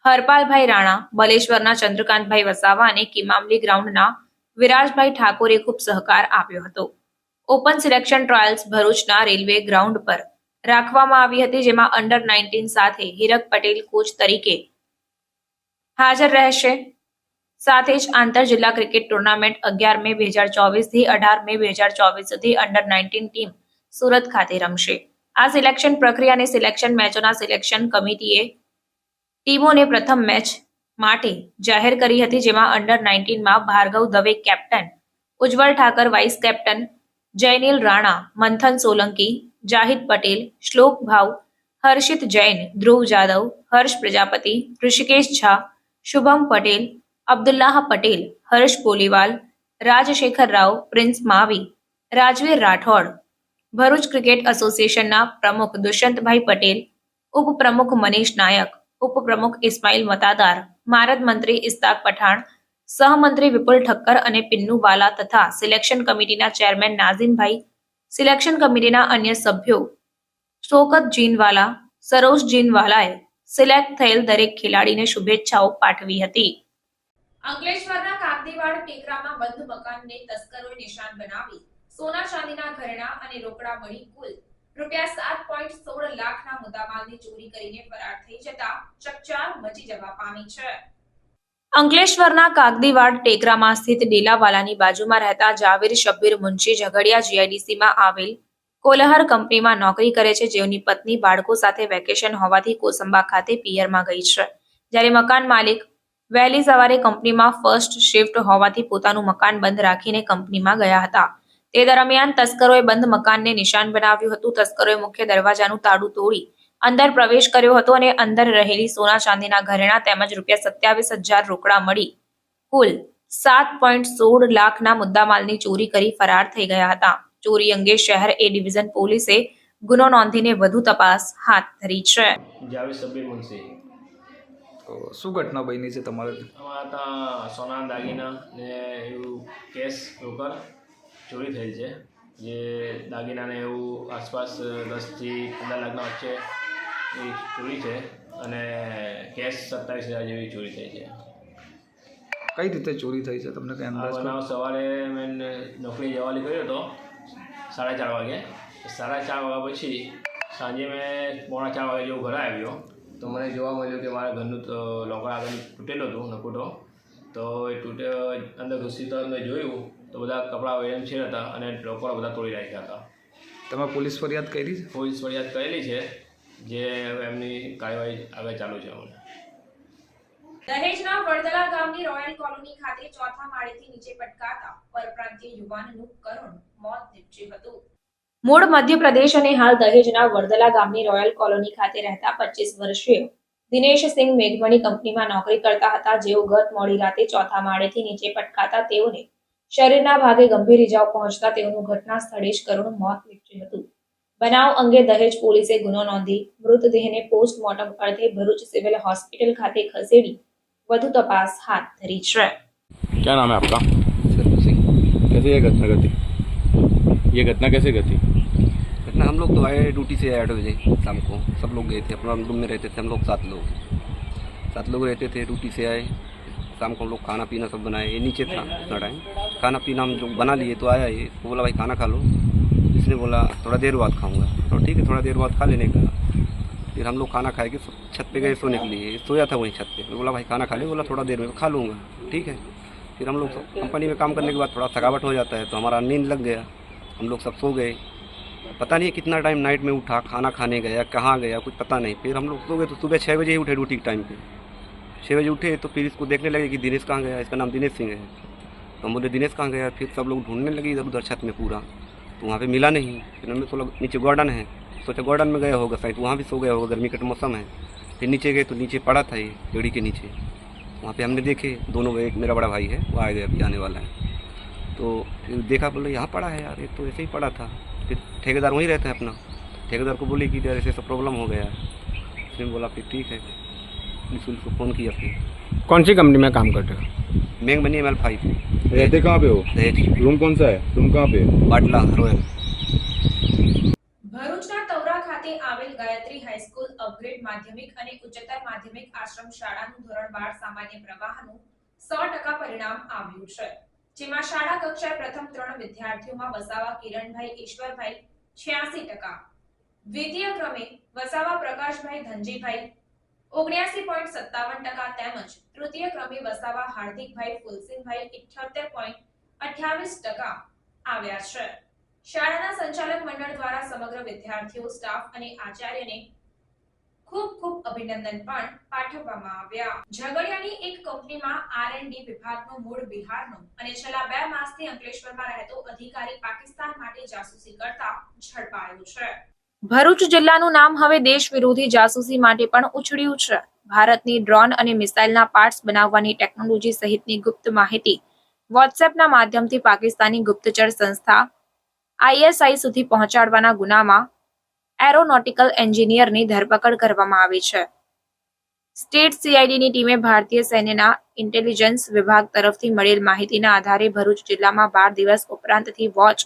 હરપાલભાઈ રાણા, બલેશ્વરના ચંદ્રકાંતભાઈ વસાવા અને કિમામલી ગ્રાઉન્ડના વિરાજભાઈ ઠાકોરે ખૂબ સહકાર આપ્યો હતો. ઓપન સિલેક્શન ટ્રાયલ્સ ભરૂચના રેલવે ગ્રાઉન્ડ પર રાખવામાં આવી હતી, જેમાં અંડર 19 સાથે હિરક પટેલ કોચ તરીકે હાજર રહેશે. સાથે જ આંતર જિલ્લા ક્રિકેટ ટુર્નામેન્ટ 11 મે 2024 થી 18 મે 2024 સુધી અંડર 19 ટીમ સુરત ખાતે રમશે. આ સિલેક્શન પ્રક્રિયા અને સિલેક્શન મેચોના સિલેક્શન કમિટીએ ટીમોને પ્રથમ મેચ માટે જાહેર કરી હતી, જેમાં અંડર 19 માં ભાર્ગવ દવે કેપ્ટન, ઉજ્જવલ ઠાકર વાઇસ કેપ્ટન, જયનીલ રાણા, મંથન સોલંકી, જાહિદ પટેલ, શ્લોક ભાવ, હર્ષિત જૈન, ધ્રુવ જાદવ, હર્ષ પ્રજાપતિ, ઋષિકેશ ઝા, શુભમ પટેલ, અબ્દુલ્લાહ પટેલ, હર્ષ ગોલીવાલ, રાજશેખર રાવ, પ્રિન્સ માવી, રાજવીર રાઠોડ. ભરૂચ ક્રિકેટ એસોસિએશનના પ્રમુખ દુષ્યંતભાઈ પટેલ, ઉપપ્રમુખ મનીષ નાયક, ઉપપ્રમુખ ઇસ્માઇલ મતાદાર, મારદ મંત્રી ઇસ્તાક પઠાણ, સહમંત્રી વિપુલ ઠક્કર અને પિન્નુ વાલા તથા સિલેક્શન કમિટીના ચેરમેન નાઝીમભાઈ, સિલેક્શન કમિટીના અન્ય સભ્યો શોકત જીનવાલા, સરોજ જીનવાલાએ સિલેક્ટ થયેલ દરેક ખેલાડીને શુભેચ્છાઓ પાઠવી હતી. અંકલેશ્વરના કાગદીવાડ ટેકરામાં બંધ મકાનને તસ્કરોએ નિશાન બનાવી સોના ચાંદીના ઘરેણાં અને રોકડા મળી કુલ ₹7.16 લાખના મુદ્દામાલની ચોરી કરીને ફરાર થઈ જતા ચકચાર મચી જવા પામી છે. અંકલેશ્વરના કાગદીવાડ ટેકરામાં સ્થિત ડેલાવાલાની બાજુમાં રહેતા જાવીર શબ્બીર મુનશી ઝઘડિયા જીઆઈડીસીમાં આવેલ કોલહર કંપનીમાં નોકરી કરે છે, જેઓની પત્ની બાળકો સાથે વેકેશન હોવાથી કોસંબા ખાતે પિયરમાં ગઈ છે. જ્યારે મકાન માલિક વહેલી સવારે કંપનીમાં ફર્સ્ટ શિફ્ટ હોવાથી પોતાનું મકાન બંધ રાખીને કંપનીમાં ગયા હતા. તે દરમિયાન તસ્કરોએ બંધ મકાનને નિશાન બનાવ્યું હતું. તસ્કરોએ મુખ્ય દરવાજાનું તાળું તોડી અંદર પ્રવેશ કર્યો હતો અને અંદર રહેલી સોના ચાંદીના ઘરેણાં તેમજ ₹27,000 રોકડા મળી કુલ 7.16 લાખના મુદ્દામાલની ચોરી કરી ફરાર થઈ ગયા હતા. ચોરી અંગે શહેર એ ડિવિઝન પોલીસે ગુનો નોંધીને વધુ તપાસ હાથ ધરી છે. જાવેદ શબ્બીર મુનશી. શું ઘટના બની છે તમારે? અમારા ત્યાં સોના દાગીના ને એવું કેશ રોકડ ચોરી થયેલ છે. જે દાગીનાને એવું આસપાસ 10 થી 15 લાખના વચ્ચે એ ચોરી છે અને કેશ 27,000 જેવી ચોરી થઈ છે. કઈ રીતે ચોરી થઈ છે તમને કઈ અંદાજ? બનાવ સવારે મેં નોકરી જવા નીકળ્યો હતો 4:30 વાગે. 4:30 વાગ્યા પછી સાંજે મેં 3:45 વાગે જેવું ઘરે આવ્યો તો મને જોવા મળ્યું કે મારા ઘરનું લોકર આગળ તૂટેલું હતું નકુટો. તો એ અંદર ઘૂસી તો મેં જોયું તો બધા કપડાં એમ છે હતા અને લોકર બધા તોડી રાખ્યા હતા. તમે પોલીસ ફરિયાદ કરી છે? પોલીસ ફરિયાદ કરેલી છે, જે એમની કાર્યવાહી આગળ ચાલુ છે. દહેજના વડદલા ગામની રોયલ કોલોની ખાતે ચોથા માળેથી નીચે પટકાતા પરપ્રાંતીય યુવાનનું કરુણ મોત નીપજ્યું હતું. મૂળ મધ્યપ્રદેશ અને હાલ દહેજના વડદલા ગામની રોયલ કોલોની ખાતે રહેતા 25 વર્ષીય દિનેશ સિંહ મેઘમણી કંપનીમાં નોકરી કરતા હતા, જેઓ ગત મોડી રાતે ચોથા માળેથી નીચે પટકાતા તેઓને શરીરના ભાગે ગંભીર ઇજાઓ પહોંચતા તેઓનું ઘટના સ્થળે જ કરુણ મોત નીપજ્યું હતું. બનાવ અંગે દહેજ પોલીસે ગુનો નોંધી મૃતદેહને પોસ્ટમોર્ટમ અર્થે ભરૂચ સિવિલ હોસ્પિટલ ખાતે ખસેડી વધુ તપાસ હાથ ધરી છે. क्या नाम है आपका? कैसे ये घटना घटी? ये घटना कैसे घटी? घटना हम लोग तो आए ड्यूटी से 8 बजे शाम को. सब लोग गए थे अपना रूम में रहते थे. हम लोग 7 लोग रहते थे. ड्यूटी से आए शाम को हम लोग खाना पीना सब बनाए. ये नीचे था उतना टाइम. खाना पीना हम जो बना लिए तो आया ये तो बोला भाई खाना खा लो. इसने बोला थोड़ा देर बाद खाऊंगा. तो ठीक है थोड़ा देर बाद खा लेने का. फिर हम लोग खाना खाए के छत पे गए सोने के लिए. सोया था वहीं छत पे. बोला भाई खाना खा ले. बोला थोड़ा देर में खा लूँगा. ठीक है. फिर हम लोग कंपनी में काम करने के बाद थोड़ा थकावट हो जाता है तो हमारा नींद लग गया. हम लोग सब सो गए. पता नहीं कितना टाइम नाइट में उठा, खाना खाने गया, कहाँ गया कुछ पता नहीं. फिर हम लोग सो गए तो सुबह 6 बजे ही उठे ड्यूटी के टाइम पे. 6 बजे उठे तो फिर इसको देखने लगे कि दिनेश कहाँ गया. इसका नाम दिनेश सिंह है. तो हम बोले दिनेश कहाँ गया. फिर सब लोग ढूंढने लगे इधर उधर छत में पूरा. तो वहाँ पे मिला नहीं. फिर हमने सोचा नीचे गार्डन है. सोचा गार्डन में गया होगा शायद. वहाँ भी सो गया होगा. गर्मी का मौसम है. फिर नीचे गए तो नीचे पड़ा था ये पेड़ी के नीचे. वहाँ पे हमने देखे दोनों. एक मेरा बड़ा भाई है वो आ गया अभी आने वाला है. तो फिर देखा बोले यहाँ पड़ा है यार. एक तो ऐसे ही पड़ा था. फिर ठेकेदार वहीं रहता है अपना. ठेकेदार को बोले कि यार ऐसे सब प्रॉब्लम हो गया है. उसने बोला फिर ठीक है. पुलिस को फ़ोन किया. फिर कौन सी कंपनी में काम करते हो? मैंग बनी ML5. रहते कहाँ पे हो? रूम कौन सा है? रूम कहाँ पे? बाटला रोयल. ભરૂચના તવરા ખાતે આવેલ ગાયત્રી હાઈસ્કૂલ અપગ્રેડ માધ્યમિક અને ઉચ્ચતર માધ્યમિક આશ્રમ શાળાનું ધોરણ 12 સામાન્ય પ્રવાહનું 100% પરિણામ આવ્યું છે, જેમાં શાળા કક્ષાએ પ્રથમ 3 વિદ્યાર્થીઓમાં વસાવા કિરણભાઈ ઈશ્વરભાઈ 86%, દ્વિતીય ક્રમે વસાવા પ્રકાશભાઈ ધનજીભાઈ 79.57% તેમજ તૃતીય ક્રમે વસાવા હાર્દિકભાઈ ફુલસિંહભાઈ 78.28% આવ્યા છે. શાળાના સંચાલક મંડળ દ્વારા સમગ્ર વિદ્યાર્થીઓ, સ્ટાફ અને આચાર્યને ખૂબ ખૂબ અભિનંદન પણ પાઠવવામાં આવ્યા. ઝઘડિયાની એક કંપનીમાં R&D વિભાગનો મૂળ બિહારનો અને છેલ્લા 2 માસથી અંકલેશ્વરમાં રહેતો અધિકારી પાકિસ્તાન માટે જાસૂસી કરતા ઝડપાયો છે. ભરૂચ જિલ્લાનું નામ હવે દેશ વિરોધી જાસૂસી માટે પણ ઉછળ્યું છે. ભારતની ડ્રોન અને મિસાઇલના પાર્ટ્સ બનાવવાની ટેકનોલોજી સહિતની ગુપ્ત માહિતી વોટ્સએપના માધ્યમથી પાકિસ્તાની ગુપ્તચર સંસ્થા ISI સુધી પહોંચાડવાના ગુનામાં એરોનોટિકલ એન્જિનિયરની ધરપકડ કરવામાં આવી છે. સ્ટેટ CIDની ટીમે ભારતીય સૈન્યના ઇન્ટેલિજન્સ વિભાગ તરફથી મળેલ માહિતીના આધારે ભરૂચ જિલ્લામાં 12 દિવસ ઉપરાંતથી વોચ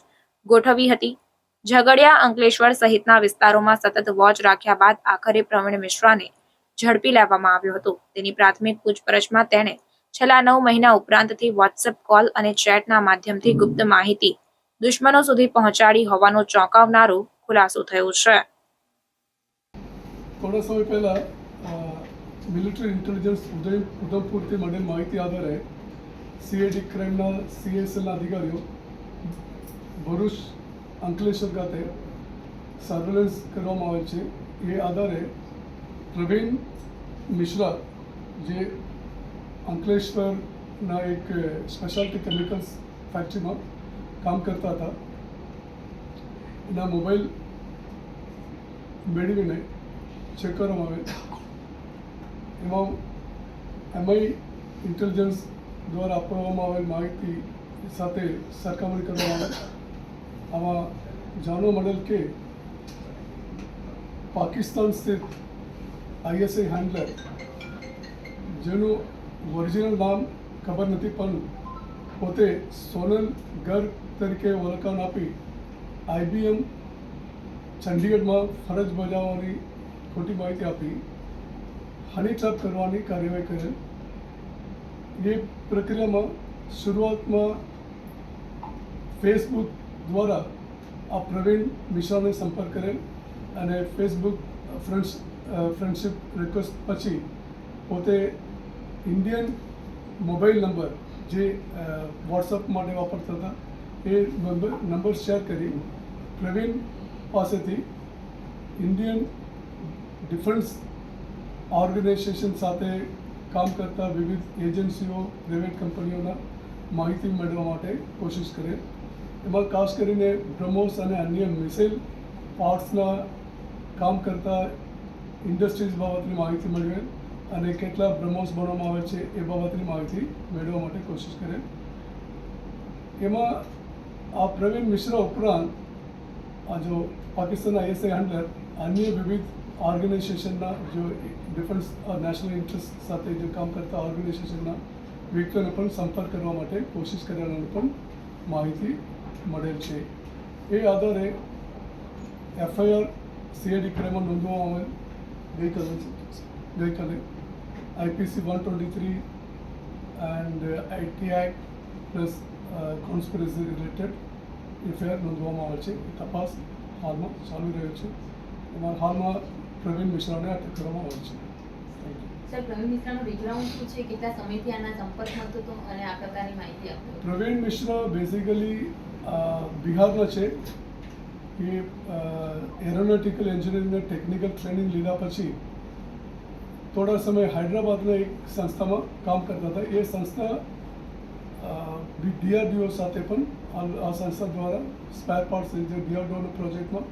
ગોઠવી હતી. ઝઘડિયા, અંકલેશ્વર સહિતના વિસ્તારોમાં સતત વોચ રાખ્યા બાદ આખરે પ્રવીણ મિશ્રાને ઝડપી લેવામાં આવ્યો હતો. તેની પ્રાથમિક પૂછપરછમાં તેણે છેલ્લા 9 મહિના ઉપરાંતથી વોટ્સએપ કોલ અને ચેટના માધ્યમથી ગુપ્ત માહિતી દુશ્મનો સુધી પહોંચાડી હોવાનો ચોંકાવનારો ખુલાસો થયો છે. થોડા સમય પહેલા મિલિટરી ઇન્ટેલિજન્સ ઉધમપુરથી મળેલ માહિતી આધારે CID ક્રાઇમના CSLના અધિકારીઓ ભરૂચ અંકલેશ્વર ખાતે સર્વેલન્સ કરવામાં આવે છે. એ આધારે પ્રવીણ મિશ્રા જે અંકલેશ્વરના એક સ્પેશિયાલિટી કેમિકલ્સ ફેક્ટરીમાં काम करता था, एना मोबाइल मेळवीने चेक करवामां आवे. एमां MI इंटेलिजन्स द्वारा आपवामां आवेल माहिती साथे सरखामणी करवामां आवे. आमां जाणवा मळेल के पाकिस्तान स्थित ISI हैंडलर जेनुं ओरिजिनल नाम खबर नथी पण पोते सोनल गर्ग तरीके ओळखाण आपी IBM चंडीगढ़ में फरज बजावવાની खोटी माहिती आपी हनी ट्रैप करवानी कार्यवाही करेल. ये प्रक्रिया में शुरुआत में फेसबुक द्वारा आ प्रवीण मिश्रा ने संपर्क करेल અને फेसबुक फ्रेंडशिप रिक्वेस्ट पछी पोते इंडियन मोबाइल नंबर જે વોટ્સઅપ માટે વાપરતા હતા એ નંબર શેર કરી પ્રવીણ પાસેથી ઇન્ડિયન ડિફેન્સ ઓર્ગેનાઇઝેશન સાથે કામ કરતા વિવિધ એજન્સીઓ, પ્રાઇવેટ કંપનીઓના માહિતી મેળવવા માટે કોશિશ કરે. એમાં ખાસ કરીને બ્રહ્મોસ અને અન્ય મિસાઇલ પાર્ટ્સના કામ કરતા ઇન્ડસ્ટ્રીઝ બાબતની માહિતી મેળવે અને કેટલા બ્રહ્મોસ બનાવવામાં આવે છે એ બાબતની માહિતી મેળવવા માટે કોશિશ કરે. એમાં આ પ્રવીણ મિશ્રા ઉપરાંત આ જો પાકિસ્તાન ISI હન્ડર અન્ય વિવિધ ઓર્ગેનાઇઝેશનના જો ડિફેન્સ નેશનલ ઇન્ટરેસ્ટ સાથે જે કામ કરતા ઓર્ગેનાઇઝેશનના વ્યક્તિઓને પણ સંપર્ક કરવા માટે કોશિશ કર્યાની પણ માહિતી મળેલ છે. એ આધારે FIR CID ક્રાઇમમાં નોંધવામાં આવેલ ગઈકાલે IPC 123 and IT act plus conspiracy related FIR નોંધવામાં આવે છે. તપાસ હાલમાં ચાલુ રહ્યો છે. એમાં હાલમાં પ્રવીણ મિશ્રાને અટક કરવામાં આવે છે. સર, પ્રવીણ મિશ્રાનો બેકગ્રાઉન્ડ શું છે, કેટલા સમયથી આના સંપર્કમાં હતો અને આ પ્રકારની માહિતી આપો. પ્રવીણ મિશ્રા બેઝિકલી બિહારના છે. એ એરોનોટિકલ એન્જિનિયરિંગના ટેકનિકલ ટ્રેનિંગ લીધા પછી થોડા સમય હૈદરાબાદના એક સંસ્થામાં કામ કરતા હતા. એ સંસ્થા DRDO સાથે પણ આ સંસ્થા દ્વારા સ્પેર પાર્ટ્સ જે DRDOના પ્રોજેક્ટમાં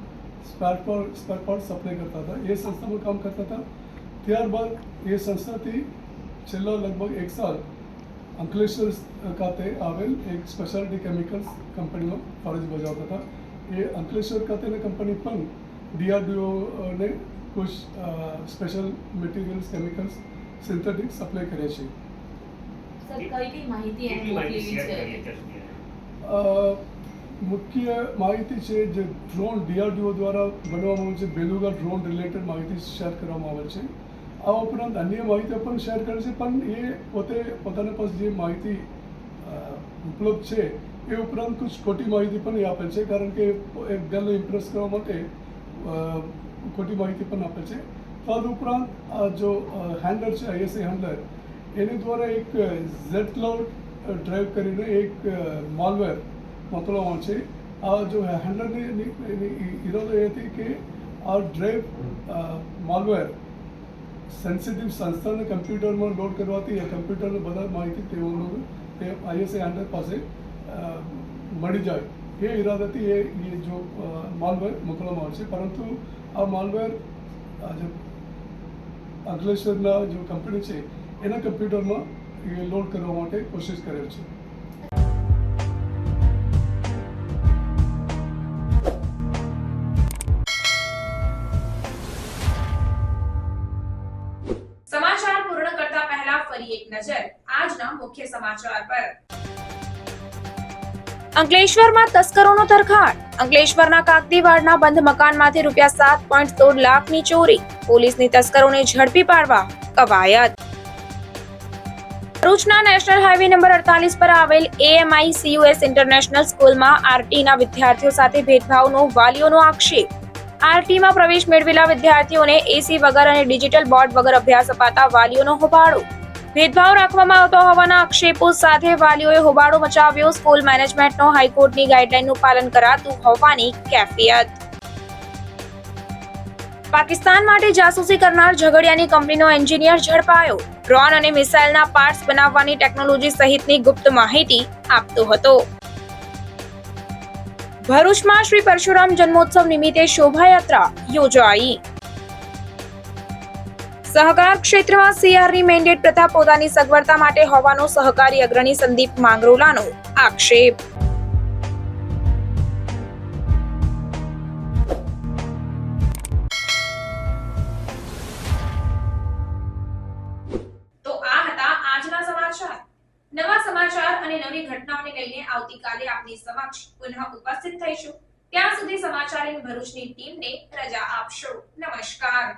સ્પેર પાર્ટ સપ્લાય કરતા હતા. એ સંસ્થામાં કામ કરતા હતા. ત્યારબાદ એ સંસ્થાથી છેલ્લા લગભગ 1 સાલ અંકલેશ્વર ખાતે આવેલ એક સ્પેશિયાલિટી કેમિકલ્સ કંપનીમાં ફરજ બજાવતા હતા. એ અંકલેશ્વર ખાતેની કંપની પણ DRDOને કુછ special materials chemicals synthetic supply કરે છે. સર, કઈ માહિતી એને મોકલેલી છે? મુખ્ય માહિતી છે જે ડ્રોન DRDO દ્વારા બનાવવામાં આવે છે. બેલુગા ડ્રોન રિલેટેડ માહિતી શેર કરવામાં આવે છે. આ ઉપરાંત અન્ય માહિતીઓ પણ શેર કરે છે, પણ એ પોતાના પાસે જે માહિતી ઉપલબ્ધ છે એ ઉપરાંત કુછ ખોટી માહિતી પણ એ આપે છે, કારણ કે એક ગર્લને ઇમ્પ્રેસ કરવા માટે ખોટી માહિતી પણ આપે છે. તદ ઉપરાંત આ જો હેન્ડલર છે ISI હેન્ડલર, એની દ્વારા એક Z-Cloud ડ્રાઈવ કરીને એક માલવેર મોકલવામાં છે. આ જો હેન્ડલની ઈરાદો એ હતી કે આ ડ્રાઈવ માલવેર સેન્સિટિવ સંસ્થાના કમ્પ્યુટરમાં લોડ કરવાથી એ કમ્પ્યુટરની બધા માહિતી તેઓનું તે ISI હેન્ડલર પાસે મળી જાય એ ઈરાદાથી એ જો માલવેર મોકલવામાં આવે છે. પરંતુ આ માલવેર જે અંકલેશ્વરના જો કંપની છે એના કમ્પ્યુટરમાં એ લોડ કરવા માટે કોશિશ કરેલ છે. સમાચાર પૂર્ણ કરતા પહેલા ફરી એક નજર આજના મુખ્ય સમાચાર પર. અંકલેશ્વરમાં તસ્કરોનો તરખાટ. અંકલેશ્વરના કાકતીવાડના બંધ મકાનમાંથી ₹7.16 લાખની ચોરી. પોલીસની તસ્કરોને ઝડપી પાડવા કવાયત. ભરૂચના નેશનલ હાઈવે નંબર 48 પર આવેલ AMI CUS ઇન્ટરનેશનલ સ્કૂલમાં RTના વિદ્યાર્થીઓ સાથે ભેદભાવનો વાલીઓનો આક્ષેપ. RTમાં પ્રવેશ મેળવેલા વિદ્યાર્થીઓને AC વગર અને ડિજિટલ બોર્ડ વગર અભ્યાસ અપાતા વાલીઓનો હોબાળો. ભેદભાવ રાખવામાં આવતો હોવાના આક્ષેપો સાથે વાલીઓએ હોબાળો મચાવ્યો. સ્કૂલ મેનેજમેન્ટનો હાઈકોર્ટની ગાઈડલાઈનનું પાલન કરાતું હોવાની કેફિયત. પાકિસ્તાન માટે જાસૂસી કરનાર ઝઘડિયાની કંપનીનો એન્જિનિયર ઝડપાયો. ડ્રોન અને મિસાઇલના પાર્ટ્સ બનાવવાની ટેકનોલોજી સહિતની ગુપ્ત માહિતી આપતો હતો. ભરૂચમાં શ્રી પરશુરામ જન્મોત્સવ નિમિત્તે શોભાયાત્રા યોજાઈ. સહકાર ક્ષેત્રમાં CRની મેન્ડેટ પ્રથા પોતાની સગવડતા માટે હોવાનો સહકારી અગ્રણી સંદીપ માંગરોલાનો આક્ષેપ. તો આ હતા આજના સમાચાર. નવા સમાચાર અને નવી ઘટનાઓને લઈને આવતીકાલે આપની સમક્ષ પુનઃ ઉપસ્થિત થઈશું. ત્યાં સુધી સમાચાર ઇન ભરૂચની ટીમને રજા આપશો. નમસ્કાર.